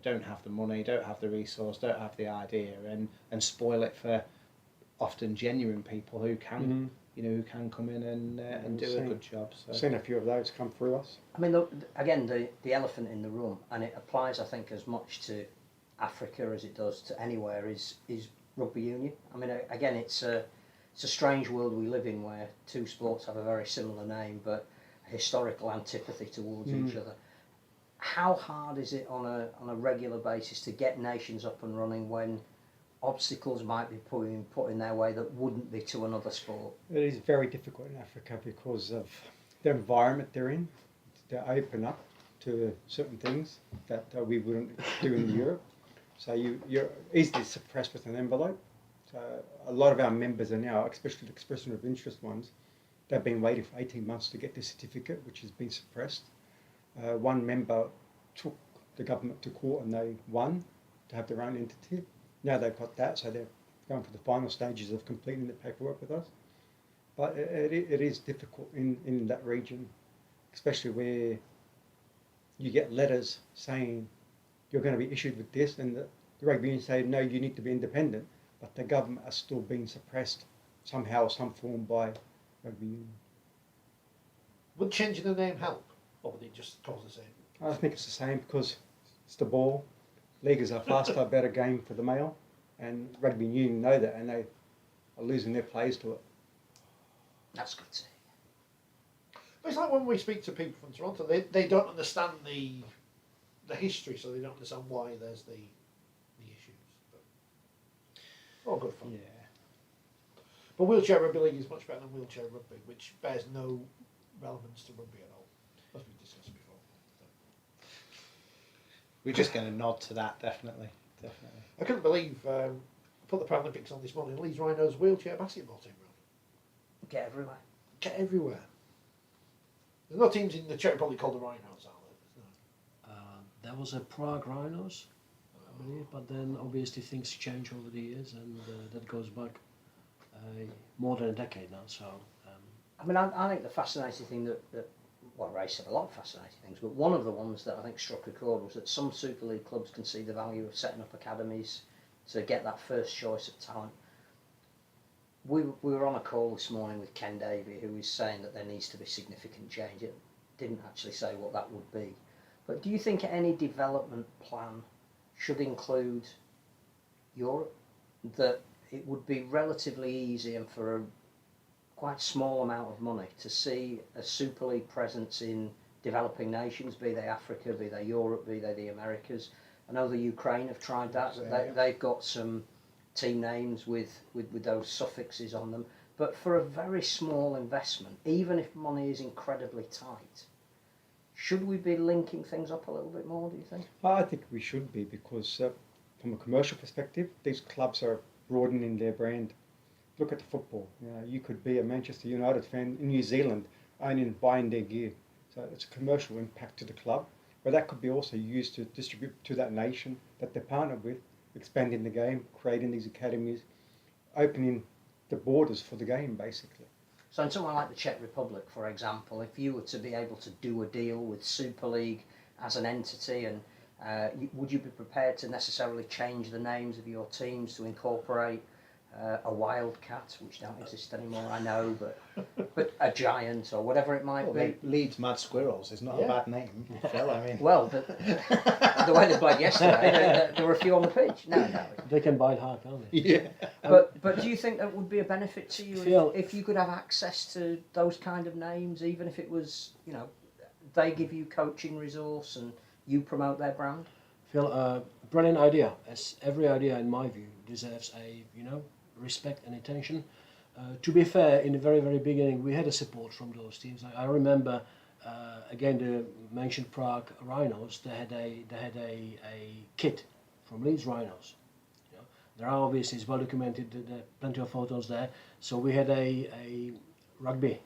don't have the money, don't have the resource, don't have the idea, and spoil it for often genuine people who can, who can come in and do a good job. So. I've seen a few of those come through us. I mean, again, the elephant in the room, and it applies, I think, as much to Africa as it does to anywhere, is rugby union. I mean, again, it's a strange world we live in where two sports have a very similar name, but a historical antipathy towards each other. How hard is it on a regular basis to get nations up and running when obstacles might be put in their way that wouldn't be to another sport? It is very difficult in Africa because of the environment they're in. They open up to certain things that we wouldn't do in Europe. So you're easily suppressed with an envelope. So a lot of our members are now, especially the expression of interest ones, they've been waiting for 18 months to get their certificate, which has been suppressed. One member took the government to court and they won to have their own entity. Now they've got that, so they're going for the final stages of completing the paperwork with us. But it is difficult in that region, especially where you get letters saying you're going to be issued with this, and the rugby union say, no, you need to be independent, but the government are still being suppressed somehow or some form by rugby union. Would changing the name help, or would it just cause the same? I think it's the same because it's the ball. League is a faster, better game for the male, and rugby union know that, and they are losing their players to it. That's good to hear. But it's like when we speak to people from Toronto, they don't understand the history, so they don't understand why there's the issues. But all good fun. Yeah. But wheelchair rugby league is much better than wheelchair rugby, which bears no relevance to rugby at all, as we discussed before. We're just going to nod to that, definitely. I couldn't believe I put the Paralympics on this morning. Leeds Rhinos wheelchair basketball team run. Get everywhere. Get everywhere. There's no teams in the Czech Republic called the Rhinos, are there? There was a Prague Rhinos, I believe, but then obviously things change over the years, and that goes back more than a decade now. So, I mean, I think the fascinating thing that well, Ray said a lot of fascinating things, but one of the ones that I think struck a chord was that some Super League clubs can see the value of setting up academies to get that first choice of talent. We were on a call this morning with Ken Davey, who is saying that there needs to be significant change. It didn't actually say what that would be. But do you think any development plan should include Europe? That it would be relatively easy and for a quite small amount of money to see a Super League presence in developing nations, be they Africa, be they Europe, be they the Americas. I know the Ukraine have tried that. They've got some team names with those suffixes on them. But for a very small investment, even if money is incredibly tight, should we be linking things up a little bit more, do you think? I think we should be, because from a commercial perspective, these clubs are broadening their brand. Look at the football. You could be a Manchester United fan in New Zealand, owning and buying their gear. So it's a commercial impact to the club, but that could be also used to distribute to that nation that they're partnered with, expanding the game, creating these academies, opening the borders for the game, basically. So in somewhere like the Czech Republic, for example, if you were to be able to do a deal with Super League as an entity, and would you be prepared to necessarily change the names of your teams to incorporate a wildcat, which don't exist anymore, I know, but a giant or whatever it might be. Leeds Mad Squirrels is not a bad name, Phil. I mean, Well, the way they played yesterday, there were a few on the pitch. No. They can bite hard, can't they? yeah. But do you think that would be a benefit to you Phil, if you could have access to those kind of names, even if it was, they give you coaching resource and you promote their brand? Phil, brilliant idea. As every idea, in my view, deserves a respect and attention. To be fair, in the very very beginning, we had a support from those teams. I remember again the mentioned Prague Rhinos. They had a kit from Leeds Rhinos. There are obviously, it's well documented. There are plenty of photos there. So we had a rugby,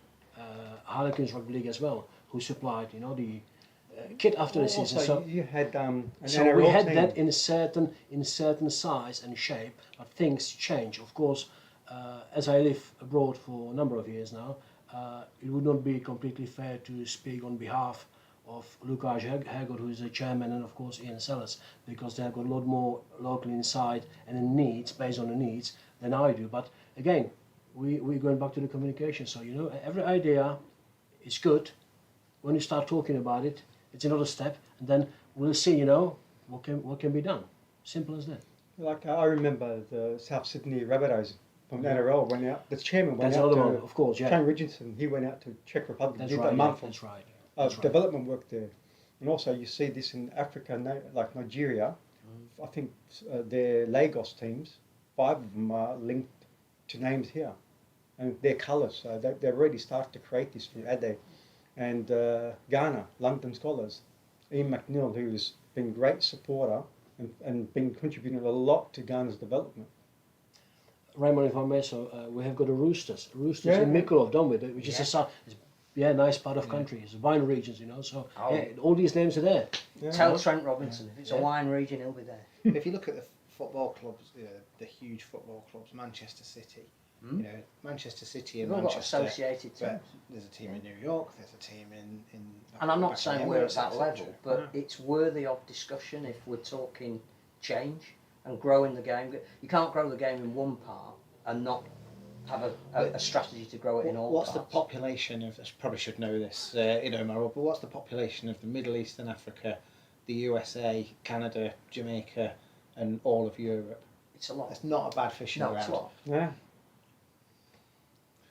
Harlequins Rugby League as well, who supplied the kit after the season. So you had an so NRL we had team. that in certain size and shape, but things change. Of course, as I live abroad for a number of years now, it would not be completely fair to speak on behalf of Lukáš Hergot, who is the chairman, and of course Ian Sellers, because they have got a lot more local insight and the needs, based on the needs, than I do. But again, we're going back to the communication. So every idea is good. When you start talking about it, it's another step, and then we'll see, what can be done. Simple as that. Like I remember the South Sydney Rabbitohs from the NRL went out. The chairman went That's out another to one, of course, yeah. Shane Richardson. He went out to Czech Republic. That's did right. a month That's right. of development work there, and also you see this in Africa, like Nigeria. I think their Lagos teams, 5 of them are linked to names here, and their colours. So they've already started to create this through Ade. And Ghana, London Scholars, Ian McNeill, who's been a great supporter and been contributing a lot to Ghana's development. Raymond, if I may, so we have got a Roosters Yeah. in Mikulov, don't we? Which is a nice part of country. It's wine regions, So all these names are there. Yeah. Tell Trent Robinson, if it's a wine region, he'll be there. If you look at the football clubs, the huge football clubs, Manchester City, Manchester City and We've all got Manchester. associated But teams. there's a team in New York. There's a team in. And I'm not back in saying the we're at Emirates, that etc. level, but it's worthy of discussion if we're talking change and growing the game. You can't grow the game in one part and not have a strategy to grow it in all What's parts. the population of? I probably should know this, Maril, but what's the population of the Middle East and Africa, the USA, Canada, Jamaica, and all of Europe? It's a lot. That's not a bad fishing No, ground. it's a lot. Yeah.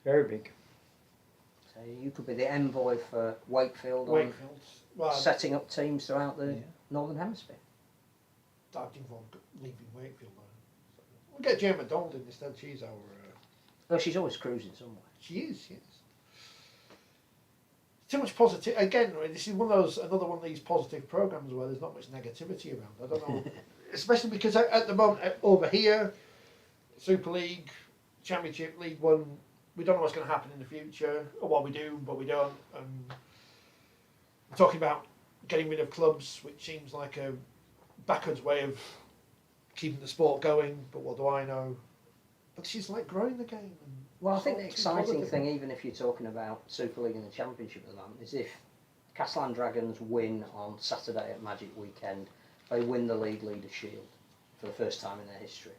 Very big. So you could be the envoy for Wakefield on Wakefield's. Well, setting up teams throughout the Yeah. Northern Hemisphere. I'd involved leaving Wakefield. We'll get Jane McDonald in instead. She's our. Well, she's always cruising somewhere. She is. Too much positive. Again, this is another one of these positive programs where there's not much negativity around. I don't know, especially because at the moment over here, Super League, Championship, League One, we don't know what's going to happen in the future, or what we do, but we don't. And we're talking about getting rid of clubs, which seems like a backwards way of keeping the sport going. But what do I know? But she's like growing the game. Well, I think the It's exciting positive. thing, even if you're talking about Super League and the Championship at the moment, is if Castellan Dragons win on Saturday at Magic Weekend, they win the League Leader Shield for the first time in their history.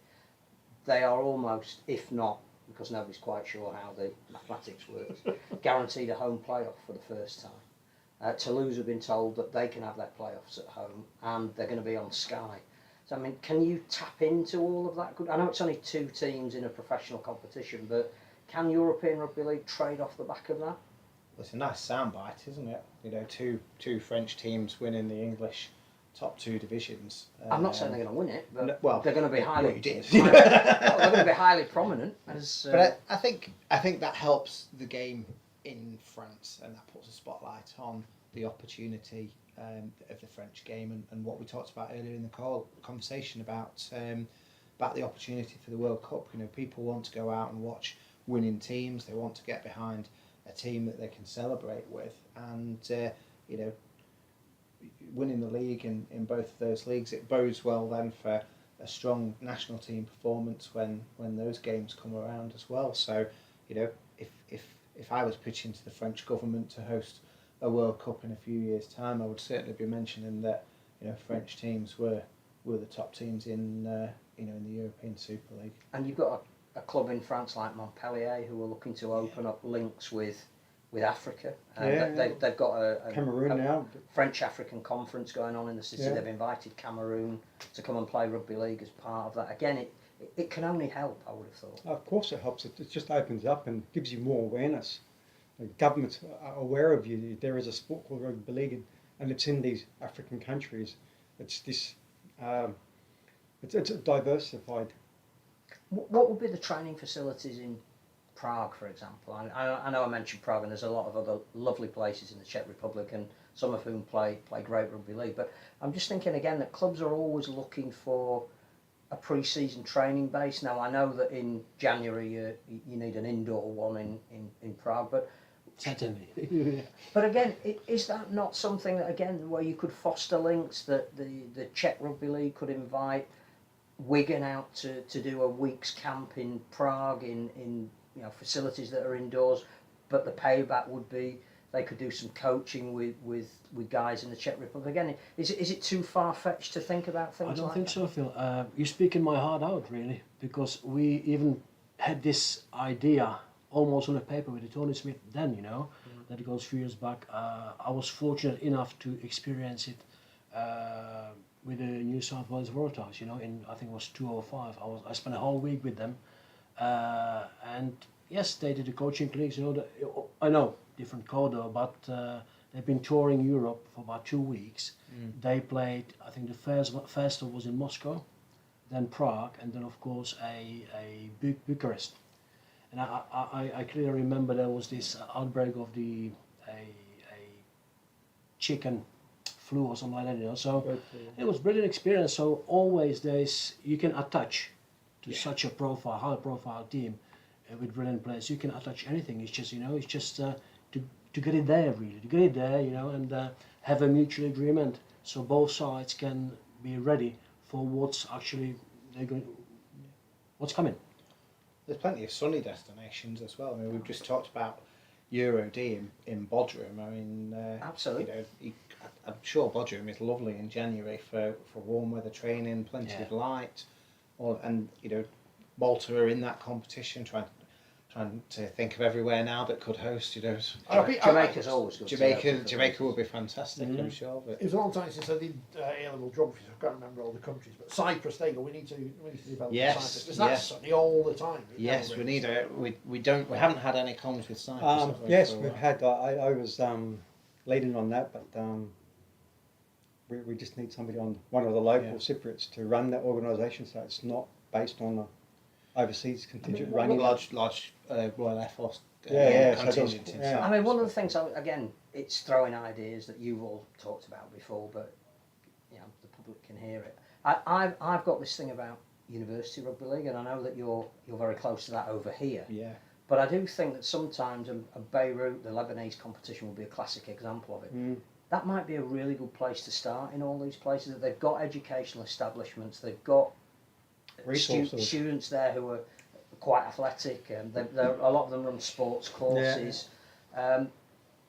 They are almost, if not, because nobody's quite sure how the mathematics works, guaranteed a home playoff for the first time. Toulouse have been told that they can have their playoffs at home and they're going to be on Sky. So, I mean, can you tap into all of that? I know it's only 2 teams in a professional competition, but can European Rugby League trade off the back of that? Well, it's a nice soundbite, isn't it? Two French teams winning the English top 2 divisions. I'm not saying they're going to win it, but no, well, they're going to be highly. well, you did. They're going to be highly prominent. As, But I think that helps the game in France, and that puts a spotlight on the opportunity of the French game and what we talked about earlier in the conversation about the opportunity for the World Cup. People want to go out and watch winning teams. They want to get behind a team that they can celebrate with, and winning the league in both of those leagues, it bodes well then for a strong national team performance when those games come around as well. So, if I was pitching to the French government to host a World Cup in a few years' time, I would certainly be mentioning that French teams were the top teams in the European Super League. and you've got a club in France like Montpellier who are looking to open up links with Africa. They've got a Cameroon now. French African conference going on in the city. Yeah. They've invited Cameroon to come and play rugby league as part of that. Again, it can only help, I would have thought. Of course it helps. It just opens up and gives you more awareness. The governments are aware of you. There is a sport called rugby league, and it's in these African countries. It's this. It's diversified. What would be the training facilities in Prague, for example? I know I mentioned Prague, and there's a lot of other lovely places in the Czech Republic, and some of whom play great rugby league. But I'm just thinking again that clubs are always looking for a pre-season training base. Now I know that in January you need an indoor one in Prague, but Certainly. but again, is that not something that again where you could foster links, that the Czech Rugby League could invite Wigan out to do a week's camp in Prague in facilities that are indoors, but the payback would be they could do some coaching with guys in the Czech Republic. Again, is it too far-fetched to think about things like that? I don't think so, Phil. You're speaking my heart out, really, because we even had this idea almost on a paper with Tony Smith then, that it goes a few years back. I was fortunate enough to experience it with the New South Wales Waratahs, in I think it was 2005. I spent a whole week with them, and yes, they did the coaching clinics. I know different coder, but they've been touring Europe for about 2 weeks. They played, I think the first was in Moscow, then Prague, and then of course a Bucharest. And I clearly remember there was this outbreak of a chicken flu or something like that, So it was a brilliant experience. So always you can attach to such a high profile team with brilliant players. You can attach anything. It's just to get it there really, and have a mutual agreement so both sides can be ready for what's coming. There's plenty of sunny destinations as well. I mean, we've just talked about Euro D in Bodrum. I mean, absolutely. I'm sure Bodrum is lovely in January for warm weather training, plenty of light, and Malta are in that competition, trying to think of everywhere now that could host. Jamaica's always good. Jamaica would be fantastic, I'm sure. But it was a long time since I did A-level geography, so I can't remember all the countries. But Cyprus, there you go. We need to develop Cyprus. Because that's sunny all the time. Yes, we need it. We haven't had any problems with Cyprus. Yes, we've had. I was leading on that, but we just need somebody on one of the local Cypriots to run that organisation, so it's not based on the overseas contingent running. Large Royal Air Force contingent. I mean, one of the things, again, it's throwing ideas that you've all talked about before, but the public can hear it. I've got this thing about University Rugby League, and I know that you're very close to that over here. Yeah. But I do think that sometimes a Beirut, the Lebanese competition, will be a classic example of it. That might be a really good place to start in all these places. That they've got educational establishments, they've got students there who are quite athletic, and a lot of them run sports courses. Yeah.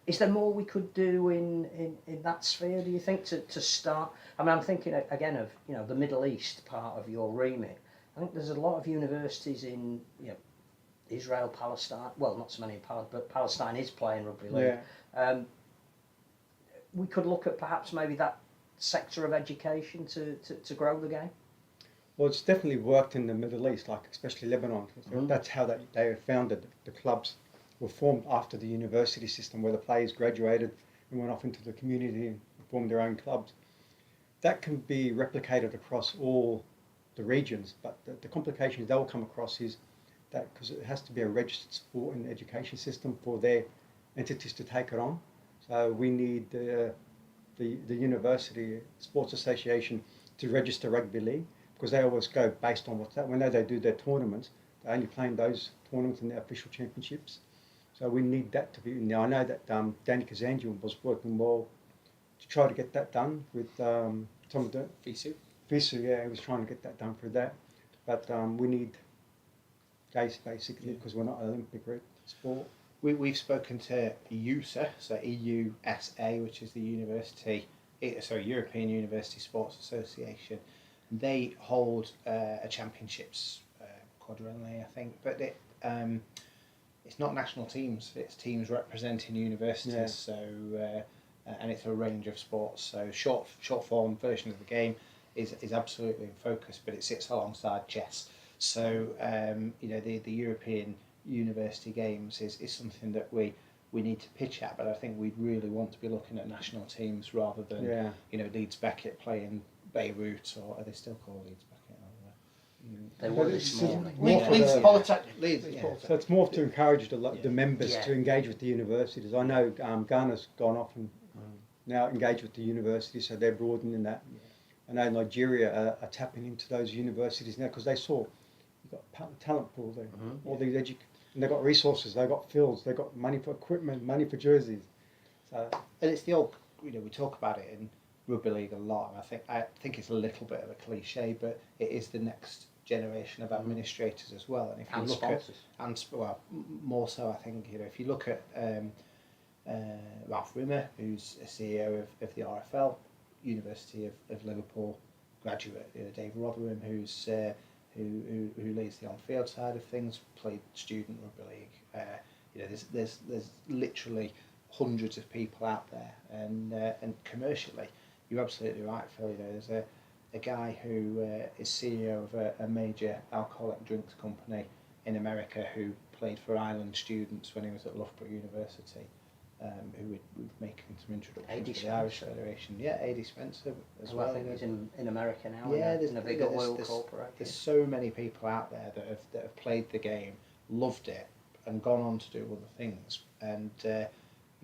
Is there more we could do in that sphere, do you think, to start? I mean, I'm thinking again of the Middle East part of your remit. I think there's a lot of universities in Israel, Palestine. Well, not so many in Palestine, but Palestine is playing rugby league. Yeah. We could look at perhaps maybe that sector of education to grow the game. Well, it's definitely worked in the Middle East, like especially Lebanon. That's how they were founded. The clubs were formed after the university system, where the players graduated and went off into the community and formed their own clubs. That can be replicated across all the regions, but the complications they'll come across is that because it has to be a registered sport in the education system for their entities to take it on. So we need the University Sports Association to register rugby league, because they always go based on what's that. When they do their tournaments, they're only playing those tournaments in their official championships. So we need that to be. Now I know that Danny Kazanjian was working well to try to get that done with Tom Fisu. Fisu, he was trying to get that done for that. But we need GACE basically, because we're not an Olympic sport. We've spoken to EUSA, so EUSA, which is the European University Sports Association. They hold a championships quadrennially, I think. But it's not national teams; it's teams representing universities. Yeah. So and it's a range of sports. So short form version of the game is absolutely in focus, but it sits alongside chess. So the European University Games is something that we need to pitch at, but I think we'd really want to be looking at national teams rather than Leeds Beckett playing Beirut, or are they still called Leeds Beckett? They were this morning. Leeds Polytechnic. Leeds, Leeds yeah. Polytechnic. So it's more to encourage the members Yeah. to engage with the universities. I know Ghana's gone off and now engage with the universities, so they're broadening that. I know Nigeria are tapping into those universities now because they saw you've got talent pool there, all these and they've got resources, they've got fields, they've got money for equipment, money for jerseys. So And it's the old, we talk about it in rugby league a lot, and I think it's a little bit of a cliche, but it is the next generation of administrators as well. And if you And look sponsors. more so, I think if you look at Ralph Rimmer, who's a CEO of the RFL, University of Liverpool graduate, Dave Rotherham, who's who leads the on-field side of things, played student rugby league. There's literally hundreds of people out there, and commercially, you're absolutely right, Phil. There's a guy who is CEO of a major alcoholic drinks company in America who played for Ireland students when he was at Loughborough University, who would making some introductions to the Irish Federation. Yeah, A.D. Spencer as well. I think he's in America now. Yeah, in a big oil corporation. There's so many people out there that have played the game, loved it, and gone on to do other things. And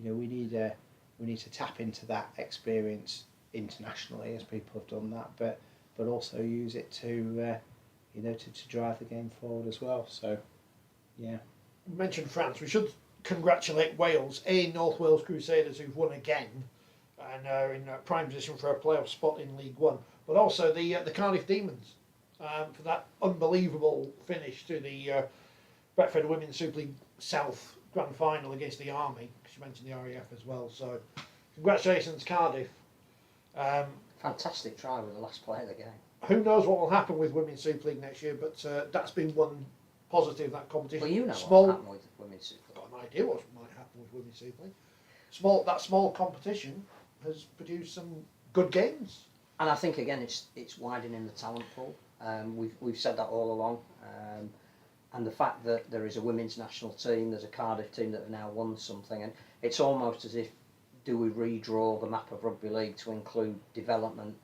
we need to tap into that experience internationally, as people have done that, but also use it to drive the game forward as well. So, yeah. You mentioned France. We should congratulate Wales, North Wales Crusaders, who've won again and are in prime position for a playoff spot in League One, but also the Cardiff Demons for that unbelievable finish to the Betfred Women's Super League South Grand Final against the Army, because you mentioned the RAF as well. So, congratulations, Cardiff. Fantastic try with the last play of the game. Who knows what will happen with Women's Super League next year, but that's been one positive of that competition. Well, you know Small, what happened with Women's Super League. I've got an idea what might happen with Women's Super League. That small competition has produced some good games. And I think again, it's widening the talent pool. We've said that all along, and the fact that there is a women's national team, there's a Cardiff team that have now won something, and it's almost as if, do we redraw the map of rugby league to include development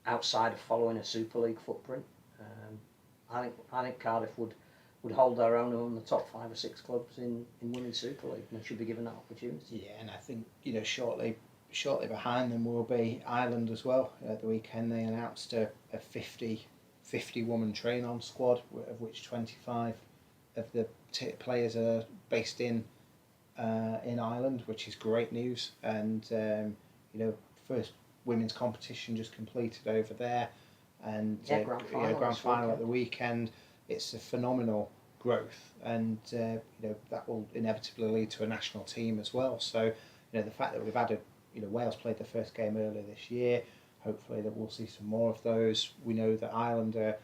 outside of following a Super League footprint? I think Cardiff would hold their own on the top 5 or 6 clubs in Women's Super League, and they should be given that opportunity. Yeah, and I think shortly behind them will be Ireland as well. At the weekend they announced a 50 woman train-on squad, of which 25 of the players are based in Ireland, which is great news. And first women's competition just completed over there, and grand final, grand final at the weekend. It's a phenomenal growth, and that will inevitably lead to a national team as well. So the fact that we've had Wales played their first game earlier this year. Hopefully that we'll see some more of those. We know that Ireland are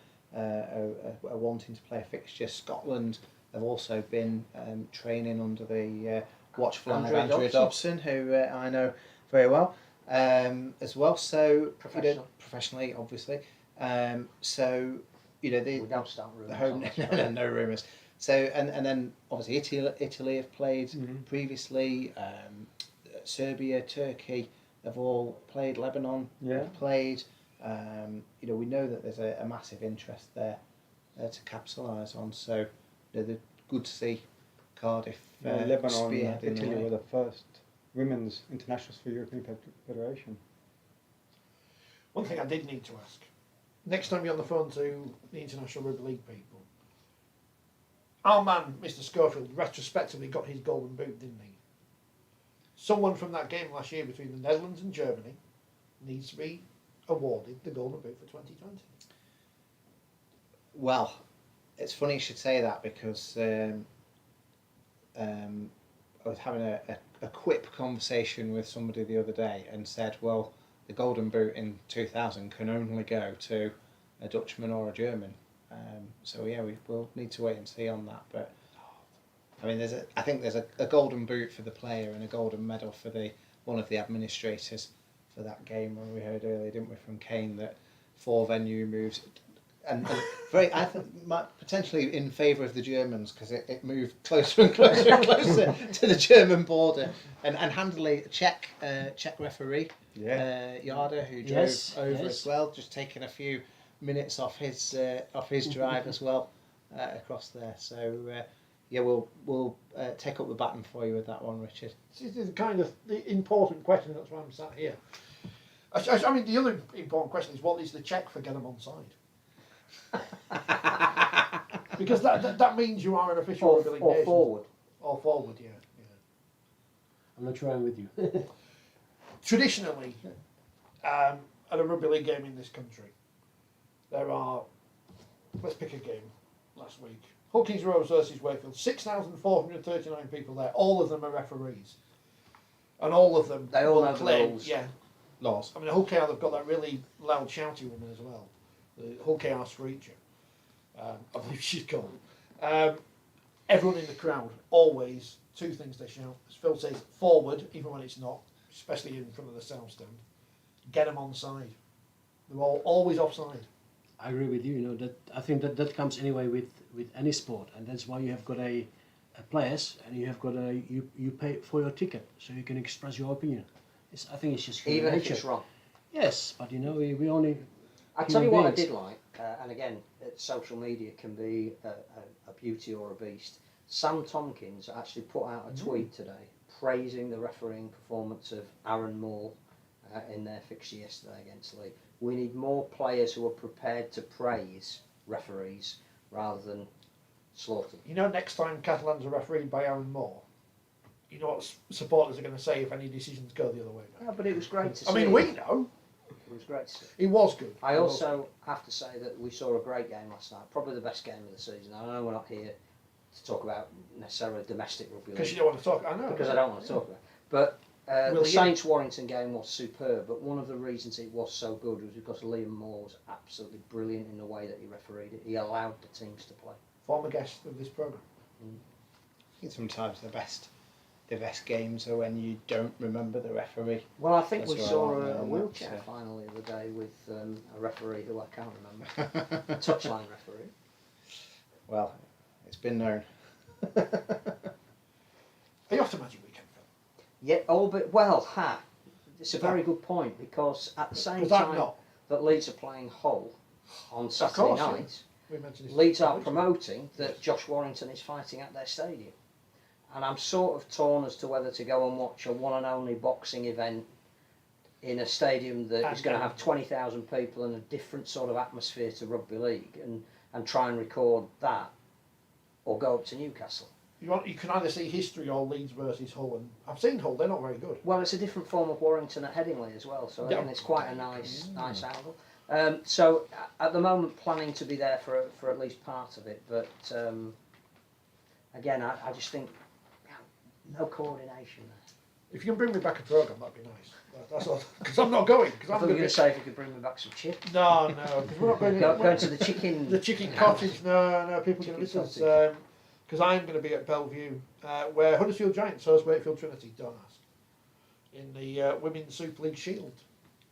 wanting to play a fixture. Scotland have also been training under the watchful eye of Andrea Dobson, who I know very well as well. So professionally, obviously. We don't start rumours. No rumours. So and then obviously Italy have played previously. Serbia, Turkey have all played. Lebanon have played. We know that there's a massive interest there to capitalise on. So they're good to see Cardiff. Lebanon and Italy were the first women's internationals for European Federation. One thing I did need to ask. Next time you're on the phone to the International Rugby League people, our man, Mr. Schofield, retrospectively got his golden boot, didn't he? Someone from that game last year between the Netherlands and Germany needs to be awarded the golden boot for 2020. Well, it's funny you should say that, because I was having a quip conversation with somebody the other day and said, well, the golden boot in 2000 can only go to a Dutchman or a German. So yeah, we'll need to wait and see on that. But I mean, I think there's a golden boot for the player and a golden medal for one of the administrators for that game. When we heard earlier, didn't we, from Kane, that 4 venue moves. And very, I think, potentially in favour of the Germans, because it moved closer and closer and closer to the German border, and handily Czech referee, Yarda, who drove over as well, just taking a few minutes off his drive as well across there. So yeah, we'll take up the baton for you with that one, Richard. This is kind of the important question. That's why I'm sat here. I mean, the other important question is, what is the check for get them on side? Because that means you are an official rugby league nation. Forward. Or forward, yeah. I'm not sure I'm with you. Traditionally, at a rugby league game in this country, there are, let's pick a game last week, Hull Kings Rovers versus Wakefield, 6,439 people there, all of them are referees. And all of them They all know the rules. Yeah. Laws. I mean, Hull KR, they've got that really loud shouty woman as well. The Hull KR Screecher, I believe she's called. Everyone in the crowd, always, 2 things they shout. As Phil says, forward, even when it's not, especially in front of the south stand. Get them on side. They're all always offside. I agree with you. You know that I think that comes anyway with any sport, and that's why you have got a players, and you have got you pay for your ticket, so you can express your opinion. I think it's just Even nature. if it's wrong. Yes, but you know we only. I tell you what I beings. did like, and again, social media can be a beauty or a beast. Sam Tompkins actually put out a tweet today praising the refereeing performance of Aaron Moore in their fixture yesterday against Lee. We need more players who are prepared to praise referees rather than slaughter them. You know, next time Catalans are refereed by Aaron Moore, you know what supporters are going to say if any decisions go the other way. Yeah, but it was great to see. I mean, we know. It was great to see. It was good. I also have to say that we saw a great game last night, probably the best game of the season. I know we're not here to talk about necessarily domestic rugby league. Because you don't want to talk, I know. Because I don't want to talk about it. But the Saints-Warrington game was superb, but one of the reasons it was so good was because Liam Moore was absolutely brilliant in the way that he refereed it. He allowed the teams to play. Former guest of this programme. I think sometimes the best games are when you don't remember the referee. Well, I think we That's saw right, a wheelchair final the other day with a referee who I can't remember. A touchline referee. Well, it's been known. Are you off to Magic Weekend, Phil? Yeah, it's a very good point, because at the same Because I'm time not. that Leeds are playing Hull on Saturday course, yeah. night, We mentioned this. Leeds are promoting that Josh Warrington is fighting at their stadium. And I'm sort of torn as to whether to go and watch a one and only boxing event in a stadium that is going to have 20,000 people and a different sort of atmosphere to rugby league, and try and record that, or go up to Newcastle. You can either see history or Leeds versus Hull, and I've seen Hull, they're not very good. Well, it's a different form of Warrington at Headingley as well, so again, it's quite a nice angle. So at the moment, planning to be there for at least part of it, but again, I just think no coordination there. If you can bring me back a programme, that'd be nice. That's all. Because I'm not going. Because I I'm thought you were going going to say if you could bring me back some chips. No, because we're not going. Going to the chicken. The chicken cottage. No, people can listen. Because I'm going to be at Bellevue, where Huddersfield Giants host Wakefield Trinity. Don't ask. In the Women's Super League Shield.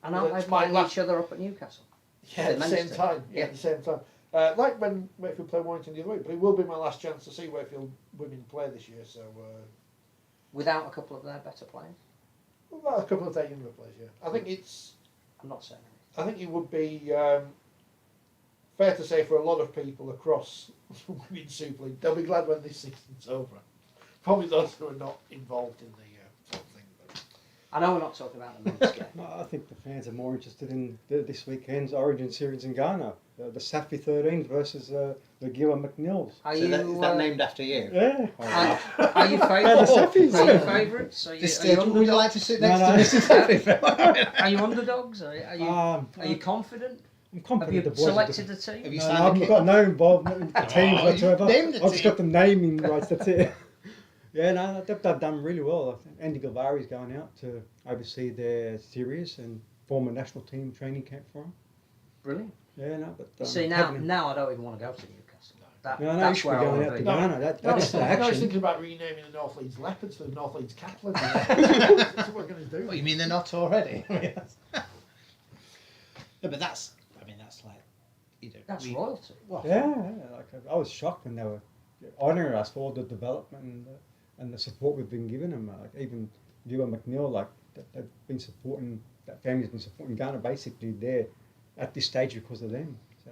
And aren't they playing each other up at Newcastle? Yeah, at the same time. Yeah, at the same time. Like when Wakefield played Warrington the other week, but it will be my last chance to see Wakefield women play this year. So. Without a couple of their better players? Well, a couple of their younger players, yeah. I think it's. I'm not saying anything. I think it would be fair to say for a lot of people across Women's Super League, they'll be glad when this season's over. Probably those who are not involved in the sort of thing. But. I know we're not talking about the men's game. I think the fans are more interested in this weekend's Origin series in Ghana. The Safi 13s versus the Gila McNeils. Is that named after you? Yeah. Are you favourites? Are you favourites? Would you like to sit next to Mr. Safi? Are you underdogs? Are you confident? I'm confident Have you the boys selected a team? Have you No, signed I haven't got no involvement in the teams whatsoever. named the I've just team. got the naming rights, that's it. Yeah, no, they've done really well. I think Andy Galvari's going out to oversee their series and form a national team training camp for them. Brilliant. Yeah, no, but You see, now I don't even want to go to Newcastle. No, you That's should where be I going want out to to be. Ghana. That's the I was action. thinking about renaming the North Leeds Leopards to the North Leeds Caplins. That's what we're going to do. What, you mean they're not already? No, but that's like, you know, That's royalty. Well, Yeah, like I was shocked when they were honouring us for all the development and the support we've been giving them. Like even Dua McNeil, like they've been supporting, that family's been supporting Ghana basically there at this stage because of them. So,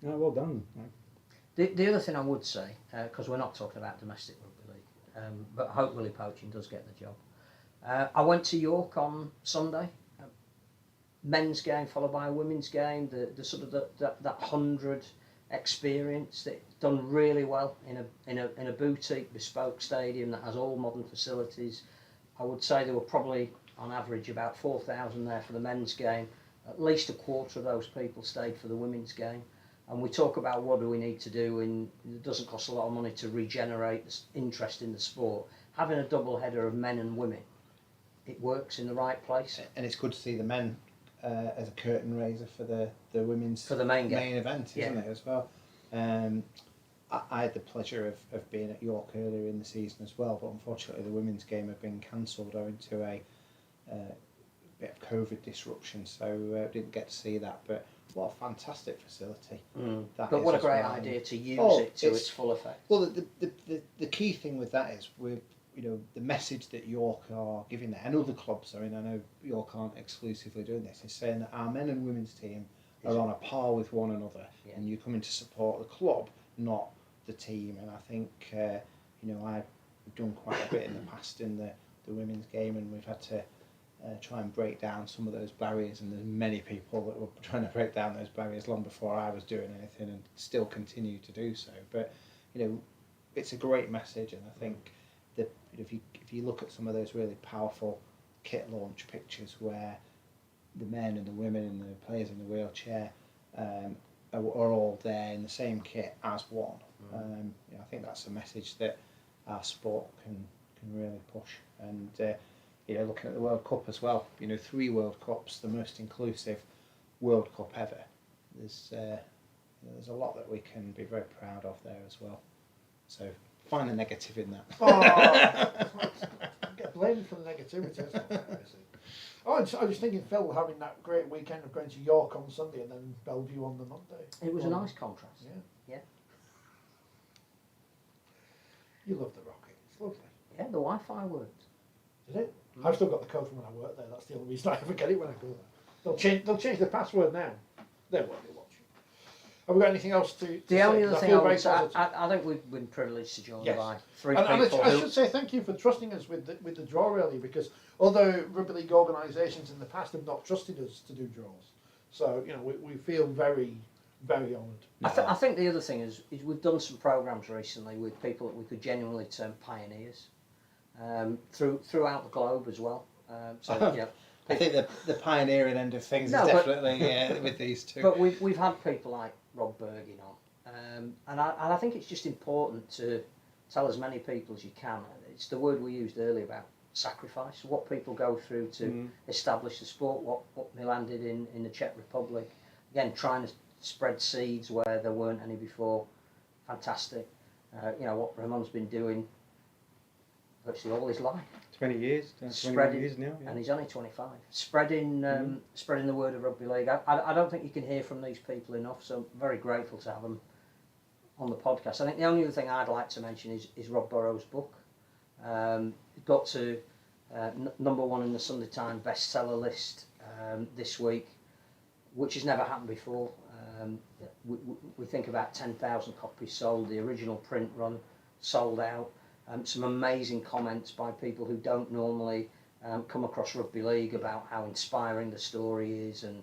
no, well done. Like, The other thing I would say, because we're not talking about domestic rugby league, but hopefully poaching does get the job. I went to York on Sunday. Men's game followed by a women's game. The sort of that 100 experience that done really well in a boutique bespoke stadium that has all modern facilities. I would say there were probably on average about 4,000 there for the men's game. At least a quarter of those people stayed for the women's game. And we talk about what do we need to do, and it doesn't cost a lot of money to regenerate this interest in the sport. Having a double header of men and women, it works in the right place. and it's good to see the men as a curtain raiser for the women's For the main event, isn't it, as well? I had the pleasure of being at York earlier in the season as well, but unfortunately the women's game had been cancelled owing to a bit of COVID disruption, so didn't get to see that. But what a fantastic facility! That But is what a as great well. idea to use Oh, it to its full effect. Well, the key thing with that is the message that York are giving there, and other clubs, I know York aren't exclusively doing this, is saying that our men and women's team are on a par with one another, and you come in to support the club, not the team. And I think I've done quite a bit in the past in the women's game, and we've had to try and break down some of those barriers, and there's many people that were trying to break down those barriers long before I was doing anything, and still continue to do so. But it's a great message, and I think that if you look at some of those really powerful kit launch pictures where the men and the women and the players in the wheelchair are all there in the same kit as one, I think that's a message that our sport can really push. And looking at the World Cup as well, 3 World Cups, the most inclusive World Cup ever. There's a lot that we can be very proud of there as well. So find the negative in that. Get blamed for the negativity. That's not fair, is it? I was thinking Phil having that great weekend of going to York on Sunday and then Bellevue on the Monday. It was a nice contrast. Yeah. Yeah. You love the Rocket. It's lovely. Yeah, the Wi-Fi worked. Did it? I've still got the code from when I worked there. That's the only reason I ever get it when I go there. They'll change the password now. They won't be watching. Have we got anything else to The say? only 'Cause other thing I would say, I think we've been privileged to join Yes. by 3 And people I who... should say thank you for trusting us with the draw earlier, because although rugby league organisations in the past have not trusted us to do draws, so we feel very, very honoured. I think the other thing is we've done some programmes recently with people that we could genuinely term pioneers throughout the globe as well. I think the pioneering end of things No, is but- definitely with these two. But we've had people like Rob Bergin on, and I think it's just important to tell as many people as you can. It's the word we used earlier about sacrifice, what people go through to establish the sport, what Milan did in the Czech Republic. Again, trying to spread seeds where there weren't any before. Fantastic. What Remond's been doing virtually all his life. 20 years, 21 Spreading, years now. Yeah. and he's only 25. Spreading the word of rugby league. I don't think you can hear from these people enough, so I'm very grateful to have them on the podcast. I think the only other thing I'd like to mention is Rob Burrows' book. It got to number 1 in the Sunday Times bestseller list this week, which has never happened before. We think about 10,000 copies sold. The original print run sold out. Some amazing comments by people who don't normally come across rugby league about how inspiring the story is, and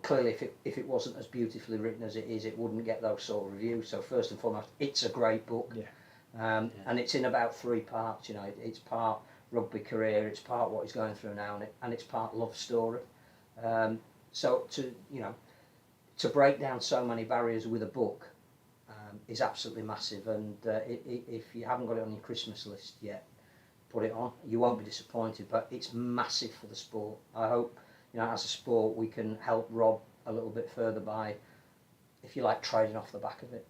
clearly if it wasn't as beautifully written as it is, it wouldn't get those sort of reviews. So first and foremost, it's a great book, and it's in about 3 parts. It's part rugby career, it's part what he's going through now, and it's part love story. So to break down so many barriers with a book is absolutely massive, and if you haven't got it on your Christmas list yet, put it on. You won't be disappointed, but it's massive for the sport. I hope, as a sport, we can help Rob a little bit further by, if you like, trading off the back of it.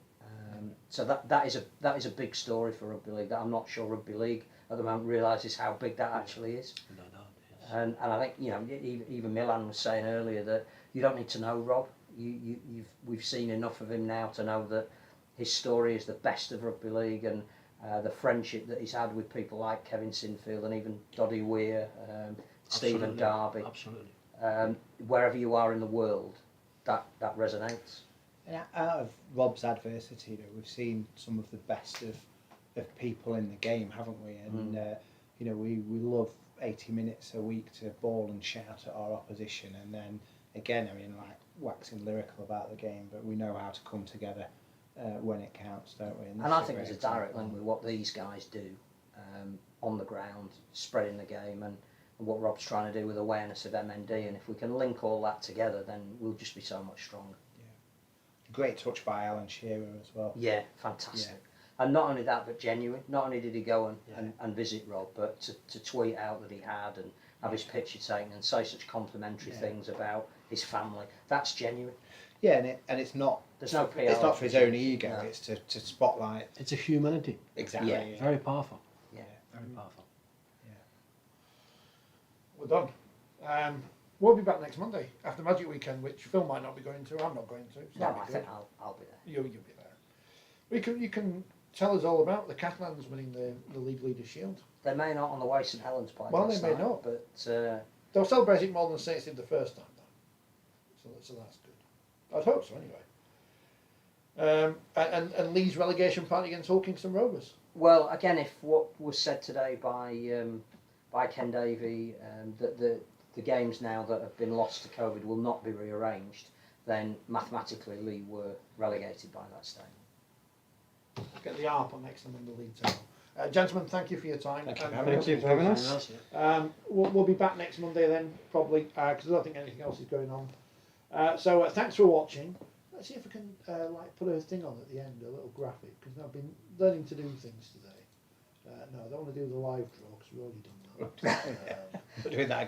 So that is a big story for rugby league that I'm not sure rugby league at the moment realises how big that actually is. No doubt, yes. And I think, you know, even Milan was saying earlier that you don't need to know Rob. We've seen enough of him now to know that his story is the best of rugby league, and the friendship that he's had with people like Kevin Sinfield and even Doddy Weir, Stephen Darby. Absolutely. Wherever you are in the world, that resonates. And out of Rob's adversity, you know, we've seen some of the best of people in the game, haven't we? And you know, we love 80 minutes a week to bawl and shout at our opposition, and then again, I mean, like waxing lyrical about the game, but we know how to come together when it counts, don't we? And I think there's a direct link with what these guys do on the ground, spreading the game, and what Rob's trying to do with awareness of MND. And if we can link all that together, then we'll just be so much stronger. Great touch by Alan Shearer as well. Yeah, fantastic. Yeah. And not only that, but genuine. Not only did he go and visit Rob, but to tweet out that he had and have his picture taken and say such complimentary things about his family. That's genuine. Yeah, and it's not. There's no PR. It's not for his own ego. No. It's to spotlight. It's a humanity. Exactly. Yeah. Very powerful. Yeah. Very powerful. We're done. We'll be back next Monday after Magic Weekend, which Phil might not be going to. I'm not going to. So No, I think I'll be there. You'll be there. You can tell us all about the Catalans winning the League Leaders Shield. They may not on the way St Helens play. Well, last they may night, not. But They'll celebrate it more than Saints did the first time, though. So that's good. I'd hope so, anyway. And Lee's relegation party against Hull Kingston Rovers. well, again, if what was said today by Ken Davey, that the games now that have been lost to COVID will not be rearranged, then mathematically Lee were relegated by that stage. Get the ARP on next time on the league table. Gentlemen, thank you for your time. Thank you. Thank you for having us. We'll be back next Monday then, probably, because I don't think anything else is going on. So thanks for watching. Let's see if we can put a thing on at the end, a little graphic, because I've been learning to do things today. No, I don't want to do the live draw because we've already done that. We're doing that